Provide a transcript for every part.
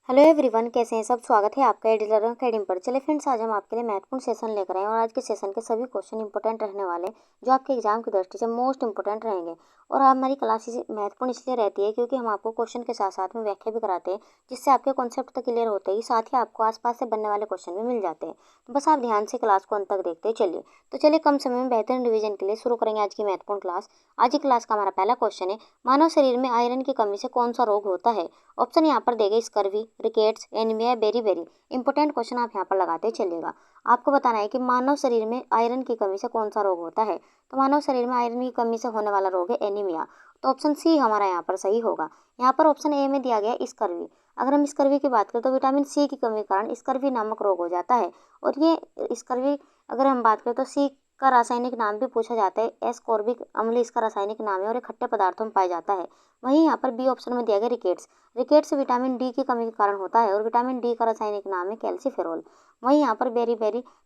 Hello everyone, कैसे हैं सब। स्वागत है आपका एडी लर्निंग अकेडमी पर। चले फ्रेंड्स, आज हम आपके लिए महत्वपूर्ण सेशन लेकर आए हैं और आज के सेशन के सभी क्वेश्चन इंपॉर्टेंट रहने वाले हैं, जो आपके एग्जाम की दृष्टि से मोस्ट इंपॉर्टेंट रहेंगे। और हमारी क्लास महत्वपूर्ण इसलिए रहती है क्योंकि हम आपको क्वेश्चन के साथ साथ में व्याख्या भी कराते हैं, जिससे आपके कॉन्सेप्ट तक क्लियर होते ही साथ ही आपको आसपास से बनने वाले क्वेश्चन भी मिल जाते हैं। तो बस आप ध्यान से क्लास को अंत तक देखते चलिए। तो चलिए, कम समय में बेहतर रिवीजन के लिए शुरू करेंगे आज की महत्वपूर्ण क्लास। आज की क्लास का हमारा पहला क्वेश्चन है, मानव शरीर में आयरन की कमी से कौन सा रोग होता है। ऑप्शन यहाँ पर देंगे scurvy, rickets, anaemia, beri. Important question आप यहाँ पर लगाते चलिएगा। आपको बताना है कि मानव शरीर में आयरन की कमी से कौन सा रोग होता है। तो मानव शरीर में आयरन की कमी से होने वाला रोग है एनीमिया। तो ऑप्शन सी हमारा यहाँ पर सही होगा। यहाँ पर ऑप्शन ए में दिया गया स्कर्वी। अगर हम स्कर्वी की बात करें तो विटामिन सी की कमी के कारण स्कर्वी नामक रोग हो जाता है। और ये स्कर्वी अगर हम बात करें तो सी का रासायनिक नाम भी पूछा जाता है। एस्कॉर्बिक अम्ल इसका रासायनिक नाम है और ये खट्टे पदार्थों में पाया जाता है। वहीं यहाँ पर बी ऑप्शन में दिया गया रिकेट्स। रिकेट्स विटामिन डी की कमी के कारण होता है और विटामिन डी का रासायनिक नाम है कैल्सीफेरोल। वहीं यहाँ पर बेरी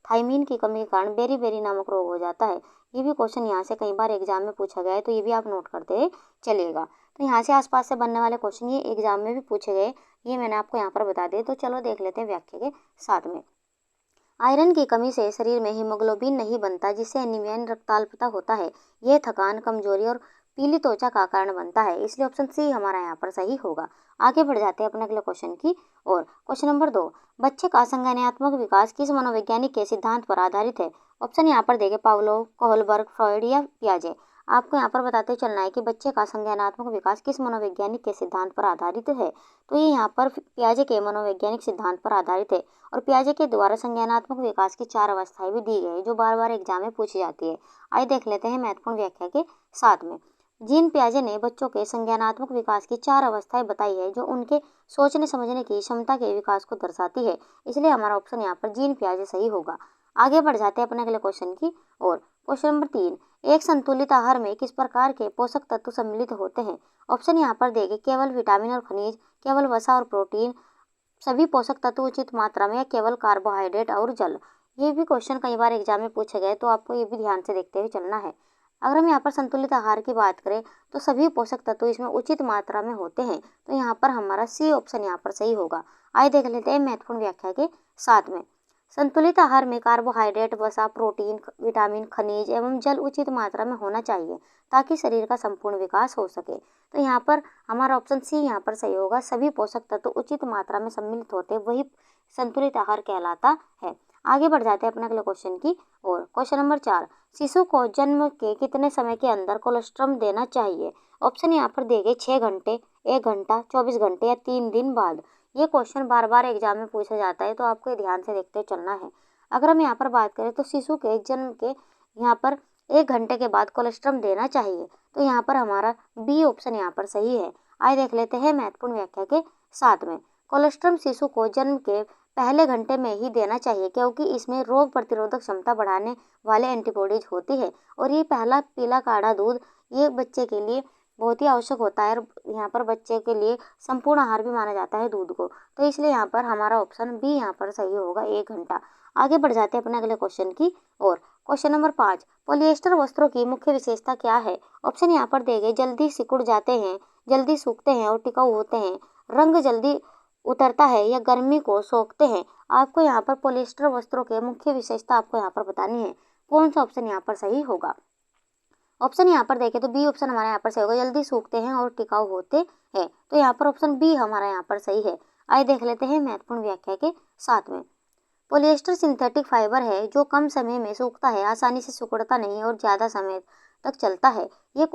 थायमीन की कमी के कारण बेरी नामक रोग हो जाता है। ये भी क्वेश्चन यहाँ से कई बार एग्जाम में पूछा गया है, तो ये भी आप नोट करते चलिएगा। तो यहाँ से आसपास से बनने वाले क्वेश्चन ये एग्जाम में भी पूछे गए, ये मैंने आपको यहाँ पर बता दिए। तो चलो देख लेते हैं व्याख्या के साथ में। आयरन की कमी से शरीर में हीमोग्लोबिन नहीं बनता, जिससे एनीमिया रक्ताल्पता होता है। यह थकान, कमजोरी और पीली त्वचा का कारण बनता है। इसलिए ऑप्शन सी हमारा यहाँ पर सही होगा। आगे बढ़ जाते हैं अपने अगले क्वेश्चन की और। क्वेश्चन नंबर 2, बच्चे का संज्ञानात्मक विकास किस मनोवैज्ञानिक के सिद्धांत पर आधारित है। ऑप्शन यहाँ पर देंगे पावलोव, कोहलबर्ग, फ्रॉइड या पियाजे। आपको यहाँ पर बताते चलना है कि बच्चे का संज्ञानात्मक विकास किस मनोवैज्ञानिक के सिद्धांत पर आधारित है। तो ये यहाँ पर पियाजे के मनोवैज्ञानिक सिद्धांत पर आधारित है। और पियाजे के द्वारा संज्ञानात्मक विकास की 4 अवस्थाएं भी दी गई है, जो बार बार एग्जाम में पूछी जाती है। आइए देख लेते हैं महत्वपूर्ण व्याख्या के साथ में। जीन पियाजे ने बच्चों के संज्ञानात्मक विकास की 4 अवस्थाएं बताई है, जो उनके सोचने समझने की क्षमता के विकास को दर्शाती है। इसलिए हमारा ऑप्शन यहाँ पर जीन पियाजे सही होगा। आगे बढ़ जाते हैं अपने अगले क्वेश्चन की और। क्वेश्चन नंबर 3, एक संतुलित आहार में किस प्रकार के पोषक तत्व सम्मिलित होते हैं। ऑप्शन यहाँ पर देंगे केवल विटामिन और खनिज, केवल वसा और प्रोटीन, सभी पोषक तत्व उचित मात्रा में, या केवल कार्बोहाइड्रेट और जल। ये भी क्वेश्चन कई बार एग्जाम में पूछे गए, तो आपको ये भी ध्यान से देखते हुए चलना है। अगर हम यहाँ पर संतुलित आहार की बात करें तो सभी पोषक तत्व इसमें उचित मात्रा में होते हैं। तो यहाँ पर हमारा सी ऑप्शन यहाँ पर सही होगा। आइए देख लेते हैं महत्वपूर्ण व्याख्या के साथ में। संतुलित आहार में कार्बोहाइड्रेट, वसा, प्रोटीन, विटामिन, खनिज एवं जल उचित मात्रा में होना चाहिए, ताकि शरीर का संपूर्ण विकास हो सके। तो यहाँ पर हमारा ऑप्शन सी यहाँ पर सही होगा। सभी पोषक तत्व उचित मात्रा में सम्मिलित होते वही संतुलित आहार कहलाता है। आगे बढ़ जाते हैं अपने अगले क्वेश्चन की और। क्वेश्चन नंबर 4, शिशु को जन्म के कितने समय के अंदर कोलोस्ट्रम देना चाहिए। ऑप्शन यहाँ पर दिए गए 6 घंटे, 1 घंटा, 24 घंटे या 3 दिन बाद। ये क्वेश्चन बार बार एग्जाम में पूछा जाता है, तो आपको ध्यान से देखते चलना है। अगर हम यहाँ पर बात करें तो शिशु के जन्म के यहाँ पर 1 घंटे के बाद कोलोस्ट्रम देना चाहिए। तो यहाँ पर हमारा बी ऑप्शन यहाँ पर सही है। आइए देख लेते हैं महत्वपूर्ण व्याख्या के साथ में। कोलोस्ट्रम शिशु को जन्म के पहले घंटे में ही देना चाहिए, क्योंकि इसमें रोग प्रतिरोधक क्षमता बढ़ाने वाले एंटीबॉडीज होती है। और ये पहला पीला काढ़ा दूध ये बच्चे के लिए बहुत ही आवश्यक होता है। और यहाँ पर बच्चे के लिए संपूर्ण आहार भी माना जाता है दूध को। तो इसलिए यहाँ पर हमारा ऑप्शन बी यहाँ पर सही होगा, 1 घंटा। आगे बढ़ जाते हैं अपने अगले क्वेश्चन की और। क्वेश्चन नंबर 5, पॉलिएस्टर वस्त्रों की मुख्य विशेषता क्या है। ऑप्शन यहाँ पर दिए गए जल्दी सिकुड़ जाते हैं, जल्दी सूखते हैं और टिकाऊ होते हैं, रंग जल्दी उतरता है या गर्मी को सोखते हैं। आपको यहाँ पर पॉलिएस्टर वस्त्रों के मुख्य विशेषता आपको यहाँ पर बतानी है। कौन सा ऑप्शन यहाँ पर सही होगा। ऑप्शन यहाँ पर देखें तो बी ऑप्शन हमारे यहाँ पर सही होगा, जल्दी सूखते हैं और टिकाऊ होते हैं। तो यहाँ पर ऑप्शन बी हमारा यहाँ पर सही है। आइए देख लेते हैं महत्वपूर्ण व्याख्या के साथ में। पॉलिएस्टर सिंथेटिक फाइबर है जो कम समय में सूखता है, आसानी से सिकुड़ता नहीं और ज़्यादा समय तक चलता है। ये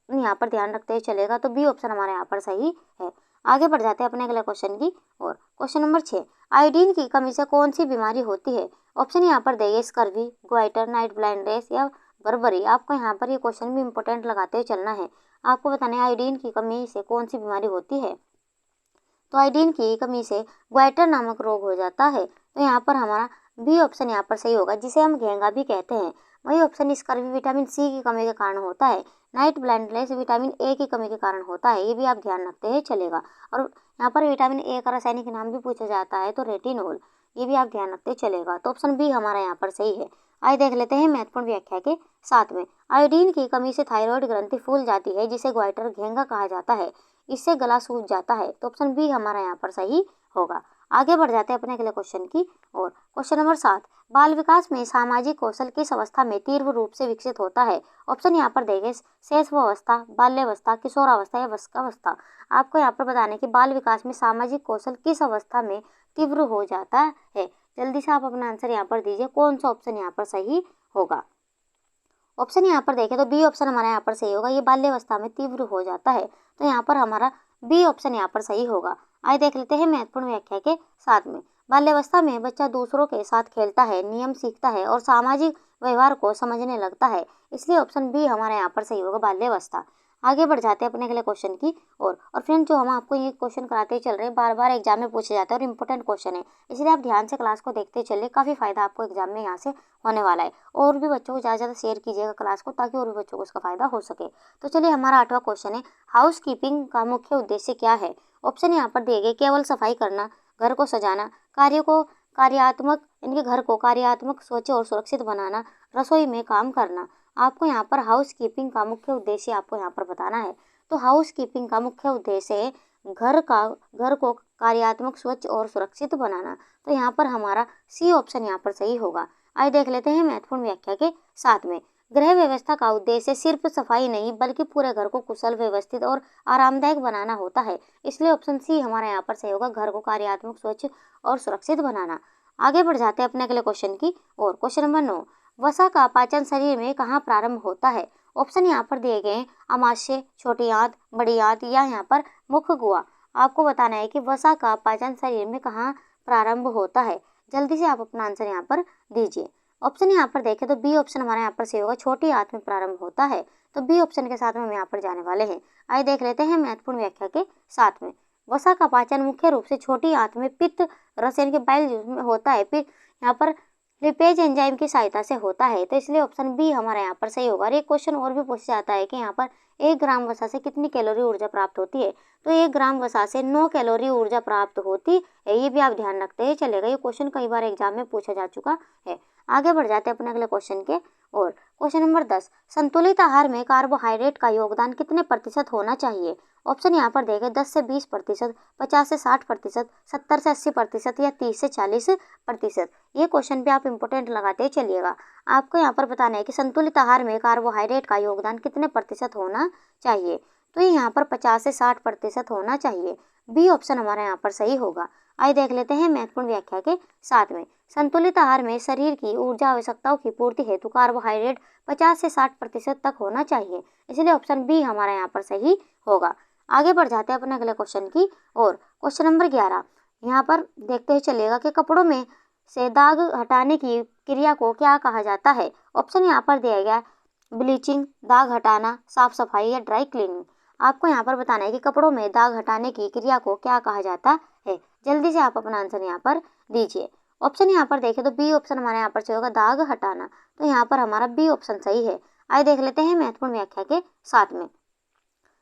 यहाँ पर ध्यान रखते हुए चलेगा, तो बी ऑप्शन हमारे यहाँ पर सही है। आगे बढ़ जाते हैं अपने अगले क्वेश्चन की और। क्वेश्चन नंबर 6, आयोडीन की कमी से कौन सी बीमारी होती है। ऑप्शन यहाँ पर देंगे स्कर्वी, ग्वाइटर, नाइट ब्लाइंडनेस या बर्बरी। आपको यहाँ पर ये क्वेश्चन भी इंपॉर्टेंट लगाते हुए चलना है। आपको बताना है आयोडीन की कमी से कौन सी बीमारी होती है। तो आयोडीन की कमी से ग्वाइटर नामक रोग हो जाता है। तो यहाँ पर हमारा बी ऑप्शन यहाँ पर सही होगा, जिसे हम घेंगा भी कहते हैं। वही ऑप्शन स्कर्वी विटामिन सी की कमी के कारण होता है। नाइट ब्लाइंडनेस विटामिन ए की कमी के कारण होता है। ये भी आप ध्यान रखते हैं चलेगा। और यहाँ पर विटामिन ए का रासायनिक नाम भी पूछा जाता है, तो रेटिनोल। ये भी आप ध्यान रखते चलेगा। तो ऑप्शन बी हमारा यहाँ पर सही है। आइए देख लेते हैं महत्वपूर्ण व्याख्या के साथ में। आयोडीन की कमी से थायराइड ग्रंथि फूल जाती है, जिसे ग्वाइटर घेंगा कहा जाता है। इससे गला सूख जाता है। तो ऑप्शन बी हमारा यहाँ पर सही होगा। आगे बढ़ जाते हैं अपने अगले क्वेश्चन की और। क्वेश्चन नंबर 7, बाल विकास में सामाजिक कौशल किस अवस्था में तीव्र रूप से विकसित होता है? ऑप्शन यहाँ पर देंगे शैशवावस्था, बाल्यावस्था, किशोरावस्था या वयस्कावस्था। आपको यहाँ पर बताना है कि बाल विकास में सामाजिक कौशल किस अवस्था में तीव्र हो जाता है। जल्दी से आप अपना आंसर यहाँ पर दीजिए, कौन सा ऑप्शन यहाँ पर सही होगा। ऑप्शन यहाँ पर देखें तो बी ऑप्शन हमारा यहाँ पर सही होगा, ये बाल्यावस्था में तीव्र हो जाता है। तो यहाँ पर हमारा बी ऑप्शन यहाँ पर सही होगा। आइए देख लेते हैं महत्वपूर्ण व्याख्या के साथ में। बाल्यावस्था में बच्चा दूसरों के साथ खेलता है, नियम सीखता है और सामाजिक व्यवहार को समझने लगता है, इसलिए ऑप्शन बी हमारा यहाँ पर सही होगा, बाल्यावस्था। आगे बढ़ जाते हैं अपने अगले क्वेश्चन की और फ्रेंड जो हम आपको ये क्वेश्चन कराते ही चल रहे हैं, बार बार एग्जाम में पूछे जाते हैं और इंपॉर्टेंट क्वेश्चन है, इसलिए आप ध्यान से क्लास को देखते चलिए, काफ़ी फायदा आपको एग्जाम में यहाँ से होने वाला है। और भी बच्चों को ज़्यादा से ज़्यादा शेयर कीजिएगा क्लास को, ताकि और भी बच्चों को उसका फायदा हो सके। तो चलिए हमारा 8वां क्वेश्चन है, हाउस कीपिंग का मुख्य उद्देश्य क्या है? ऑप्शन यहाँ पर दिए गए, केवल सफाई करना, घर को सजाना, घर को कार्यात्मक, स्वच्छ और सुरक्षित बनाना, रसोई में काम करना। आपको यहाँ पर हाउस कीपिंग का मुख्य उद्देश्य आपको यहाँ पर बताना है। तो हाउस कीपिंग का मुख्य उद्देश्य है घर को कार्यात्मक, स्वच्छ और सुरक्षित बनाना। तो यहाँ पर हमारा सी ऑप्शन यहाँ पर सही होगा। आइए देख लेते हैं महत्वपूर्ण व्याख्या के साथ में। गृह व्यवस्था का उद्देश्य सिर्फ सफाई नहीं, बल्कि पूरे घर को कुशल, व्यवस्थित और आरामदायक बनाना होता है, इसलिए ऑप्शन सी हमारा यहाँ पर सही होगा, घर को कार्यात्मक, स्वच्छ और सुरक्षित बनाना। आगे बढ़ जाते हैं अपने अगले क्वेश्चन की और। क्वेश्चन नंबर 9, वसा का पाचन शरीर में कहाँ प्रारंभ होता है? ऑप्शन यहाँ पर दिए गए हैं, आमाशय, छोटी आंत, बड़ी आंत या यहाँ पर मुख गुहा। आपको बताना है कि वसा का पाचन शरीर में कहाँ प्रारंभ होता है। जल्दी से आप अपना आंसर यहाँ पर दीजिए। ऑप्शन यहाँ पर देखें तो बी ऑप्शन हमारे यहाँ पर सही होगा, छोटी आंत में प्रारंभ होता है। तो बी ऑप्शन के साथ में हम यहाँ पर जाने वाले हैं। आइए देख लेते हैं महत्वपूर्ण व्याख्या के साथ में। वसा का पाचन मुख्य रूप से छोटी आंत में पित्त रस यानी कि बाइल जूस में होता है, फिर यहाँ पर लिपेज एंजाइम की सहायता से होता है। तो इसलिए ऑप्शन बी हमारा यहाँ पर सही होगा। और एक क्वेश्चन और भी पूछा जाता है कि यहाँ पर 1 ग्राम वसा से कितनी कैलोरी ऊर्जा प्राप्त होती है? तो 1 ग्राम वसा से 9 कैलोरी ऊर्जा प्राप्त होती है, ये भी आप ध्यान रखते हैं चलेगा। ये क्वेश्चन कई बार एग्जाम में पूछा जा चुका है। आगे बढ़ जाते हैं अपने अगले क्वेश्चन के और। क्वेश्चन नंबर 10, संतुलित आहार में कार्बोहाइड्रेट का योगदान कितने प्रतिशत होना चाहिए? ऑप्शन यहाँ पर देखें 10 से 20%, 50 से 60%, 70 से 80% या 30 से 40%। ये क्वेश्चन भी आप इंपॉर्टेंट लगाते चलिएगा। आपको यहाँ पर बताना है कि संतुलित आहार में कार्बोहाइड्रेट का योगदान कितने प्रतिशत होना चाहिए? तो ये यहाँ पर 50 से 60% होना चाहिए। बी ऑप्शन हमारा यहाँ पर सही होगा। आइए देख लेते हैं महत्वपूर्ण व्याख्या के साथ में। संतुलित आहार में शरीर की ऊर्जा आवश्यकताओं की पूर्ति हेतु कार्बोहाइड्रेट 50 से 60% तक होना चाहिए, इसलिए ऑप्शन बी हमारा यहाँ पर सही होगा। आगे बढ़ जाते हैं अपने अगले क्वेश्चन की और। क्वेश्चन नंबर 11, यहाँ पर देखते ही चलिएगा कि कपड़ों में से दाग हटाने की क्रिया को क्या कहा जाता है? ऑप्शन यहाँ पर दिया गया, ब्लीचिंग, दाग हटाना, साफ सफाई या ड्राई क्लीनिंग। आपको यहाँ पर बताना है कि कपड़ों में दाग हटाने की क्रिया को क्या कहा जाता है। जल्दी से आप अपना आंसर यहाँ पर दीजिए। ऑप्शन यहाँ पर देखें तो बी ऑप्शन हमारे यहाँ पर सही होगा, दाग हटाना। तो यहाँ पर हमारा बी ऑप्शन सही है। आइए देख लेते हैं महत्वपूर्ण व्याख्या के साथ में।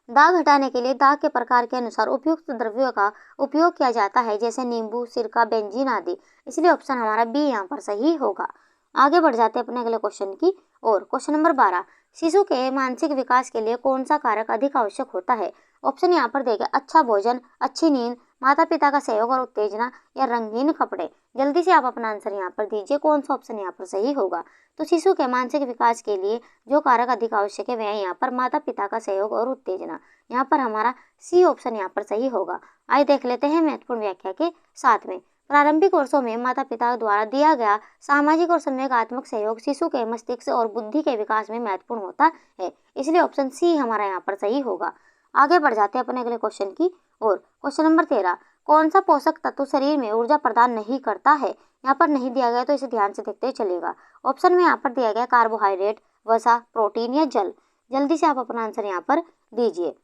दाग हटाने के लिए दाग के प्रकार के अनुसार उपयुक्त द्रव्यों का उपयोग किया जाता है, जैसे नींबू, सिरका, बेंजीन आदि, इसलिए ऑप्शन हमारा बी यहाँ पर सही होगा। आगे बढ़ जाते हैं अपने अगले क्वेश्चन की और। क्वेश्चन नंबर 12, शिशु के मानसिक विकास के लिए कौन सा कारक अधिक आवश्यक होता है? ऑप्शन यहाँ पर देगा, अच्छा भोजन, अच्छी नींद, माता पिता का सहयोग और उत्तेजना या रंगीन कपड़े। जल्दी से आप अपना आंसर यहाँ पर दीजिए, कौन सा ऑप्शन यहाँ पर सही होगा। तो शिशु के मानसिक विकास के लिए जो कारक अधिक आवश्यक है वह यहाँ पर माता पिता का सहयोग और उत्तेजना। यहाँ पर हमारा सी ऑप्शन यहाँ पर सही होगा। आइए देख लेते हैं महत्वपूर्ण व्याख्या के साथ में। प्रारंभिक वर्षों में माता पिता द्वारा दिया गया सामाजिक और संवेगात्मक सहयोग शिशु के मस्तिष्क और बुद्धि के विकास में महत्वपूर्ण होता है, इसलिए ऑप्शन सी हमारा यहाँ पर सही होगा। आगे बढ़ जाते हैं अपने अगले क्वेश्चन की और। क्वेश्चन नंबर 13, कौन सा पोषक तत्व शरीर में ऊर्जा प्रदान नहीं करता है? यहाँ पर नहीं दिया गया तो इसे ध्यान से देखते चलेगा। ऑप्शन में यहाँ पर दिया गया कार्बोहाइड्रेट, वसा, प्रोटीन या जल। जल्दी से आप अपना आंसर यहाँ पर दीजिए।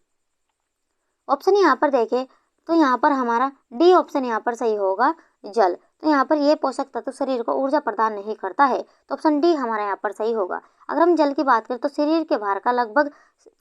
ऑप्शन यहाँ पर देखें तो यहाँ पर हमारा डी ऑप्शन यहाँ पर सही होगा, जल। तो यहाँ पर ये पोषक तत्व शरीर को ऊर्जा प्रदान नहीं करता है। तो ऑप्शन डी हमारा यहाँ पर सही होगा। अगर हम जल की बात करें तो शरीर के भार का लगभग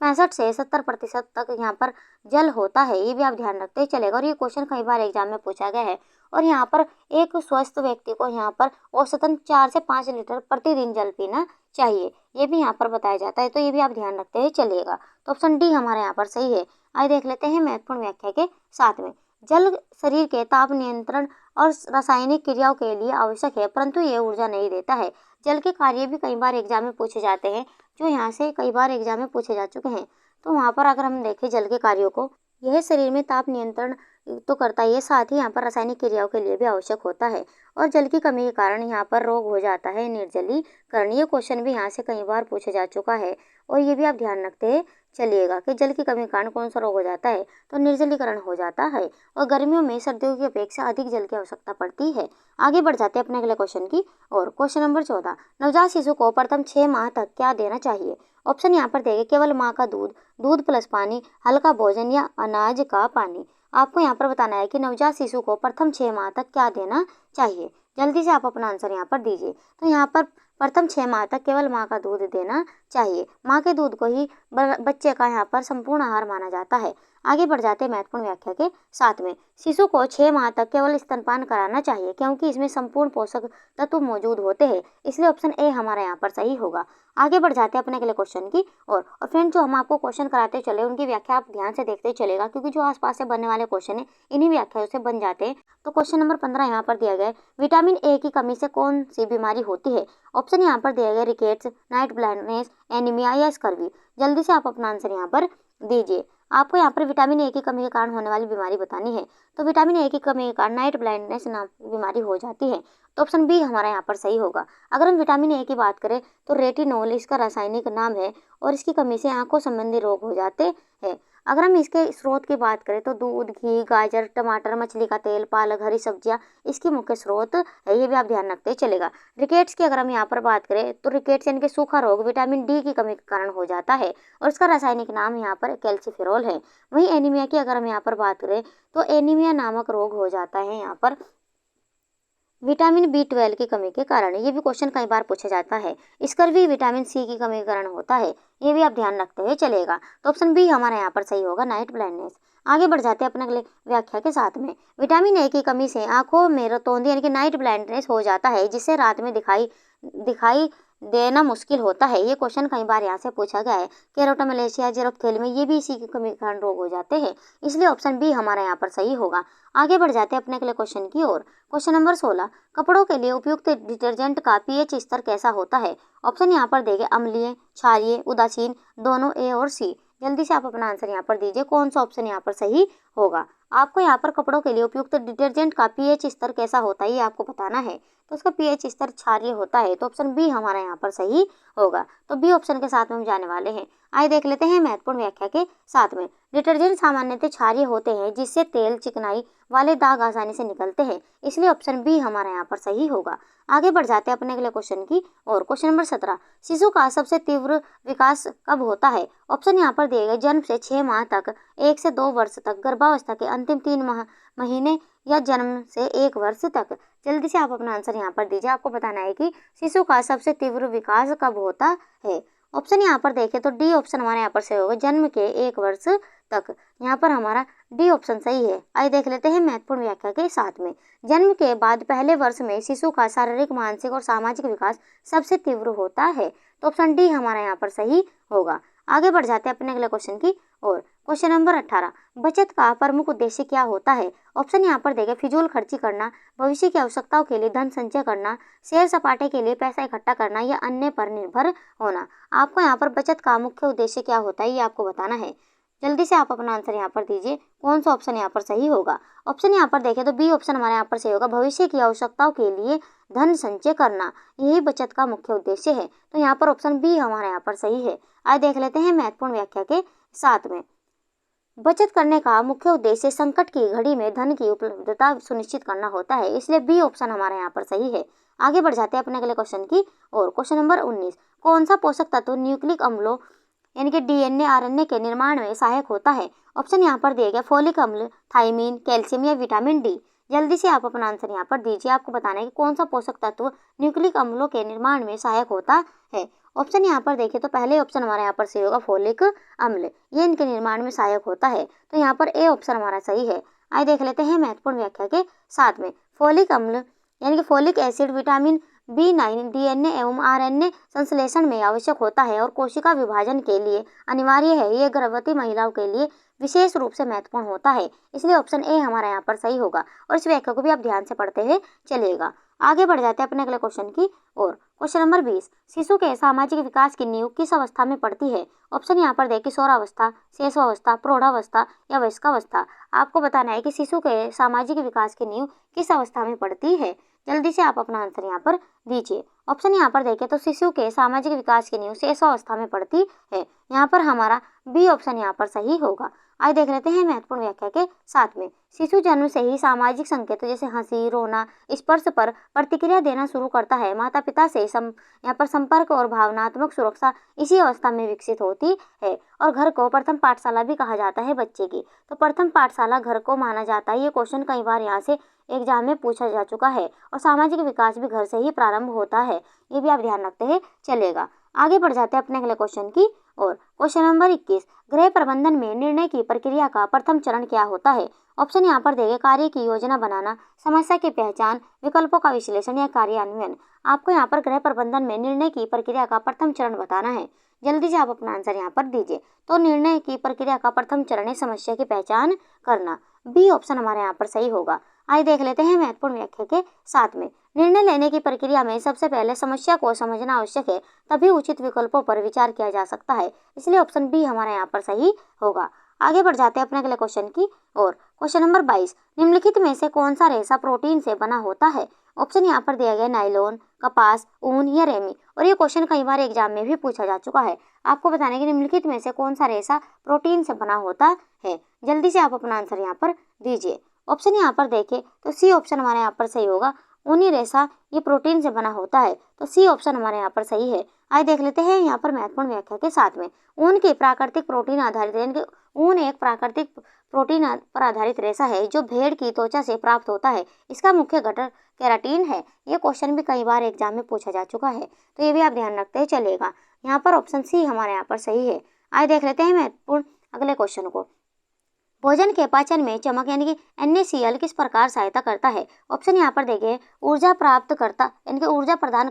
65 से 70% तक यहाँ पर जल होता है। ये भी आप ध्यान रखते ही चलेगा और ये क्वेश्चन कई बार एग्जाम में पूछा गया है। और यहाँ पर एक स्वस्थ व्यक्ति को यहाँ पर औसतन 4 से 5 लीटर प्रतिदिन जल पीना चाहिए, ये भी यहाँ पर बताया जाता है। तो ये भी आप ध्यान रखते हुए चलिएगा। तो ऑप्शन डी हमारे यहाँ पर सही है। आइए देख लेते हैं महत्वपूर्ण व्याख्या के साथ में। जल शरीर के ताप नियंत्रण और रासायनिक क्रियाओं के लिए आवश्यक है, परंतु ये ऊर्जा नहीं देता है। जल के कार्य भी कई बार एग्जाम में पूछे जाते हैं, जो यहाँ से कई बार एग्जाम में पूछे जा चुके हैं। तो वहाँ पर अगर हम देखें जल के कार्यों को, यह शरीर में ताप नियंत्रण तो करता ही है, साथ ही यहाँ पर रासायनिक क्रियाओं के लिए भी आवश्यक होता है। और जल की कमी के कारण यहाँ पर रोग हो जाता है निर्जलीकरण। ये क्वेश्चन भी यहाँ से कई बार पूछा जा चुका है। और ये भी आप ध्यान रखते चलिएगा कि जल की कमी के कारण कौन सा रोग हो जाता है, तो निर्जलीकरण हो जाता है। और गर्मियों में सर्दियों की अपेक्षा अधिक जल की आवश्यकता पड़ती है। आगे बढ़ जाते हैं अपने अगले क्वेश्चन की और। क्वेश्चन नंबर 14, नवजात शिशु को प्रथम 6 माह तक क्या देना चाहिए? ऑप्शन यहाँ पर देंगे केवल माँ का दूध, दूध प्लस पानी, हल्का भोजन या अनाज का पानी। आपको यहाँ पर बताना है कि नवजात शिशु को प्रथम 6 माह तक क्या देना चाहिए। जल्दी से आप अपना आंसर यहाँ पर दीजिए। तो यहाँ पर प्रथम 6 माह तक केवल माँ का दूध देना चाहिए। माँ के दूध को ही बच्चे का यहाँ पर संपूर्ण आहार माना जाता है। आगे बढ़ जाते हैं महत्वपूर्ण व्याख्या के साथ में। शिशु को 6 माह तक केवल स्तनपान कराना चाहिए, क्योंकि इसमें संपूर्ण पोषक तत्व मौजूद होते हैं। इसलिए ऑप्शन ए हमारा यहाँ पर सही होगा। आगे बढ़ जाते हैं अपने अगले क्वेश्चन की और फ्रेंड, जो हम आपको क्वेश्चन कराते चले उनकी व्याख्या आप ध्यान से देखते चलेगा, क्योंकि जो आसपास से बनने वाले क्वेश्चन है इन्हीं व्याख्याओं से बन जाते हैं। तो क्वेश्चन नंबर 15 यहाँ पर दिया गया है, विटामिन ए की कमी से कौन सी बीमारी होती है? ऑप्शन यहाँ पर दिया गया रिकेट्स, नाइट ब्लाइंडनेस, एनीमिया या स्कर्वी। जल्दी से आप अपना आंसर यहाँ पर दीजिए। आपको यहाँ पर विटामिन ए की कमी के कारण होने वाली बीमारी बतानी है। तो विटामिन ए की कमी के कारण नाइट ब्लाइंडनेस नाम की बीमारी हो जाती है। तो ऑप्शन बी हमारा यहाँ पर सही होगा। अगर हम विटामिन ए की बात करें तो रेटिनोल इसका रासायनिक नाम है और इसकी कमी से आंखों संबंधी रोग हो जाते हैं। अगर हम इसके स्रोत की बात करें तो दूध, घी, गाजर, टमाटर, मछली का तेल, पालक, हरी सब्जियां इसकी मुख्य स्रोत है। ये भी आप ध्यान रखते चलेगा। रिकेट्स की अगर हम यहाँ पर बात करें तो रिकेट्स यानी कि सूखा रोग विटामिन डी की कमी के कारण हो जाता है और इसका रासायनिक नाम यहाँ पर कैल्सिफेरॉल है। वहीं एनीमिया की अगर हम यहाँ पर बात करें तो एनीमिया नामक रोग हो जाता है यहाँ पर विटामिन B12 की कमी के कारण। ये भी क्वेश्चन कई बार पूछा जाता है। स्कर्वी विटामिन सी की कमी के कारण होता है। ये भी आप ध्यान रखते हुए चलेगा। तो ऑप्शन बी हमारा यहाँ पर सही होगा, नाइट ब्लाइंडनेस। आगे बढ़ जाते हैं अपने अगले व्याख्या के साथ में। विटामिन ए की कमी से आंखों में रतौंधी यानी कि नाइट ब्लाइंडनेस हो जाता है, जिससे रात में दिखाई देना मुश्किल होता है। ये क्वेश्चन कई बार यहाँ से पूछा गया है। केरोटोमलेशिया, जेरोप्थेल्मी ये भी इसी की कमी के कारण रोग हो जाते हैं। इसलिए ऑप्शन बी हमारा यहाँ पर सही होगा। आगे बढ़ जाते हैं अपने अगले क्वेश्चन की ओर। क्वेश्चन नंबर 16, कपड़ों के लिए उपयुक्त डिटर्जेंट का पीएच स्तर कैसा होता है? ऑप्शन यहाँ पर देंगे अम्लीय, क्षारीय, उदासीन, दोनों ए और सी। जल्दी से आप अपना आंसर यहाँ पर दीजिए, कौन सा ऑप्शन यहाँ पर सही होगा। आपको यहाँ पर कपड़ों के लिए उपयुक्त डिटर्जेंट का पीएच स्तर कैसा होता है ये आपको बताना है। तो उसका पीएच स्तर क्षारीय होता है। तो ऑप्शन बी हमारा यहाँ पर सही होगा। तो बी ऑप्शन के साथ में हम जाने वाले हैं। आइए देख लेते हैं महत्वपूर्ण व्याख्या के साथ में। डिटर्जेंट सामान्यतः क्षारीय होते हैं, जिससे तेल, चिकनाई वाले दाग आसानी से निकलते हैं। इसलिए ऑप्शन बी हमारा यहाँ पर सही होगा। आगे बढ़ जाते हैं अपने अगले क्वेश्चन की और। क्वेश्चन नंबर 17, शिशु का सबसे तीव्र विकास कब होता है? ऑप्शन यहाँ पर दिए गए जन्म से 6 माह तक, 1 से 2 वर्ष तक, गर्भावस्था के अंतिम 3 महीने या जन्म से 1 वर्ष तक। जल्दी से आप अपना आंसर यहाँ पर दीजिए। आपको बताना है कि शिशु का सबसे तीव्र विकास कब होता है। ऑप्शन यहाँ पर देखें तो डी ऑप्शन हमारे यहाँ पर सही होगा, जन्म के 1 वर्ष तक। यहाँ पर हमारा डी ऑप्शन सही है। आइए देख लेते हैं महत्वपूर्ण व्याख्या के साथ में। जन्म के बाद पहले वर्ष में शिशु का शारीरिक, मानसिक और सामाजिक विकास सबसे तीव्र होता है। तो ऑप्शन डी हमारा यहाँ पर सही होगा। आगे बढ़ जाते हैं अपने अगले क्वेश्चन की और। क्वेश्चन नंबर 18, बचत का प्रमुख उद्देश्य क्या होता है? ऑप्शन यहाँ पर देंगे फिजूल खर्ची करना, भविष्य की आवश्यकताओं के लिए धन संचय करना, सैर सपाटे के लिए पैसा इकट्ठा करना या अन्य पर निर्भर होना। आपको यहाँ पर बचत का मुख्य उद्देश्य क्या होता है ये आपको बताना है। जल्दी से आप अपना आंसर यहाँ पर दीजिए, कौन सा ऑप्शन यहाँ पर सही होगा। ऑप्शन यहाँ पर देखें तो बी ऑप्शन हमारे यहाँ पर सही होगा, भविष्य की आवश्यकताओं के लिए धन संचय करना, यही बचत का मुख्य उद्देश्य है। तो यहाँ पर ऑप्शन बी हमारे यहाँ पर सही है। आइए देख लेते हैं महत्वपूर्ण व्याख्या के साथ में। बचत करने का मुख्य उद्देश्य संकट की घड़ी में धन की उपलब्धता सुनिश्चित करना होता है। इसलिए बी ऑप्शन हमारे यहाँ पर सही है। आगे बढ़ जाते हैं अपने अगले क्वेश्चन की और। क्वेश्चन नंबर 19, कौन सा पोषक तत्व न्यूक्लिक अम्लों यानी कि डीएनए, आरएनए के निर्माण में सहायक होता है? ऑप्शन यहाँ पर दिए गए फोलिक अम्ल, थायमीन, कैल्शियम या विटामिन डी। जल्दी से आप अपना आंसर यहाँ पर दीजिए। आपको बताना है कि कौन सा पोषक तत्व न्यूक्लिक अम्लों के निर्माण में सहायक होता है। ऑप्शन यहाँ पर देखें तो पहले ऑप्शन हमारे यहाँ पर सही होगा, फोलिक अम्ल, ये इनके निर्माण में सहायक होता है। तो यहाँ पर ए ऑप्शन हमारा सही है। आइए देख लेते हैं महत्वपूर्ण व्याख्या के साथ में। फोलिक अम्ल यानी कि folic acid vitamin B9 DNA एवं RNA संश्लेषण में आवश्यक होता है और कोशिका विभाजन के लिए अनिवार्य है। ये गर्भवती महिलाओं के लिए विशेष रूप से महत्वपूर्ण होता है, इसलिए ऑप्शन ए हमारा यहाँ पर सही होगा। और इस व्याख्या को भी आप ध्यान से पढ़ते हुए चलिएगा। आगे बढ़ जाते हैं अपने अगले क्वेश्चन की ओर। क्वेश्चन नंबर 20, शिशु के सामाजिक विकास की नींव किस अवस्था में पड़ती है? ऑप्शन यहाँ पर देखिए, किशोरावस्था, शैशवावस्था, प्रौढ़ावस्था या वयस्कावस्था। आपको बताना है कि शिशु के सामाजिक विकास की नींव किस अवस्था में पड़ती है। जल्दी से आप अपना आंसर यहाँ पर दीजिए। ऑप्शन यहाँ पर देखें तो शिशु के सामाजिक विकास की नींव शैशवावस्था में पड़ती है। यहाँ पर हमारा बी ऑप्शन यहाँ पर सही होगा। आइए देख लेते हैं महत्वपूर्ण व्याख्या के साथ में। शिशु जन्म से ही सामाजिक संकेतों जैसे हंसी, रोना, स्पर्श पर प्रतिक्रिया देना शुरू करता है। माता पिता से यहाँ पर संपर्क और भावनात्मक सुरक्षा इसी अवस्था में विकसित होती है। और घर को प्रथम पाठशाला भी कहा जाता है बच्चे की। तो प्रथम पाठशाला घर को माना जाता है। ये क्वेश्चन कई बार यहाँ से एग्जाम में पूछा जा चुका है। और सामाजिक विकास भी घर से ही प्रारंभ होता है, ये भी आप ध्यान रखते हैं चलेगा। आगे बढ़ जाते हैं अपने अगले क्वेश्चन की और। क्वेश्चन नंबर 21, गृह प्रबंधन में निर्णय की प्रक्रिया का प्रथम चरण क्या होता है? ऑप्शन यहाँ पर देंगे, कार्य की योजना बनाना, समस्या की पहचान, विकल्पों का विश्लेषण या कार्यान्वयन। आपको यहाँ पर गृह प्रबंधन में निर्णय की प्रक्रिया का प्रथम चरण बताना है। जल्दी से आप अपना आंसर यहाँ पर दीजिए। तो निर्णय की प्रक्रिया का प्रथम चरण है समस्या की पहचान करना। बी ऑप्शन हमारे यहाँ पर सही होगा। आइए देख लेते हैं महत्वपूर्ण व्याख्या के साथ में। निर्णय लेने की प्रक्रिया में सबसे पहले समस्या को समझना आवश्यक है, तभी उचित विकल्पों पर विचार किया जा सकता है, इसलिए ऑप्शन बी हमारे यहाँ पर सही होगा। आगे बढ़ जाते हैं अपने अगले क्वेश्चन की और। क्वेश्चन नंबर 22, निम्नलिखित में से कौन सा रेशा प्रोटीन से बना होता है? ऑप्शन यहाँ पर दिया गया, नायलॉन, कपास, ऊन या रेमी। और ये क्वेश्चन कई बार एग्जाम में भी पूछा जा चुका है। आपको बताने कि निम्नलिखित में से कौन सा रेशा प्रोटीन से बना होता है। जल्दी से आप अपना आंसर यहाँ पर दीजिए। ऑप्शन यहाँ पर देखें तो सी ऑप्शन हमारे यहाँ पर सही होगा। ऊनी रेशा ये प्रोटीन से बना होता है, तो सी ऑप्शन हमारे यहाँ पर सही है। आइए देख लेते हैं यहाँ पर महत्वपूर्ण व्याख्या के साथ में। ऊन के प्राकृतिक प्रोटीन आधारित यानी कि ऊन एक प्राकृतिक प्रोटीन पर आधारित रेशा है जो भेड़ की त्वचा से प्राप्त होता है। इसका मुख्य घटक केराटिन है। ये क्वेश्चन भी कई बार एग्जाम में पूछा जा चुका है, तो ये भी आप ध्यान रखते हैं चलेगा। यहाँ पर ऑप्शन सी हमारे यहाँ पर सही है। आइए देख लेते हैं महत्वपूर्ण अगले क्वेश्चन को। भोजन के पाचन में चमक यानी कि NaCl किस प्रकार सहायता करता है? ऑप्शन यहाँ पर देखिए, ऊर्जा प्राप्त करता यानी कि ऊर्जा प्रदान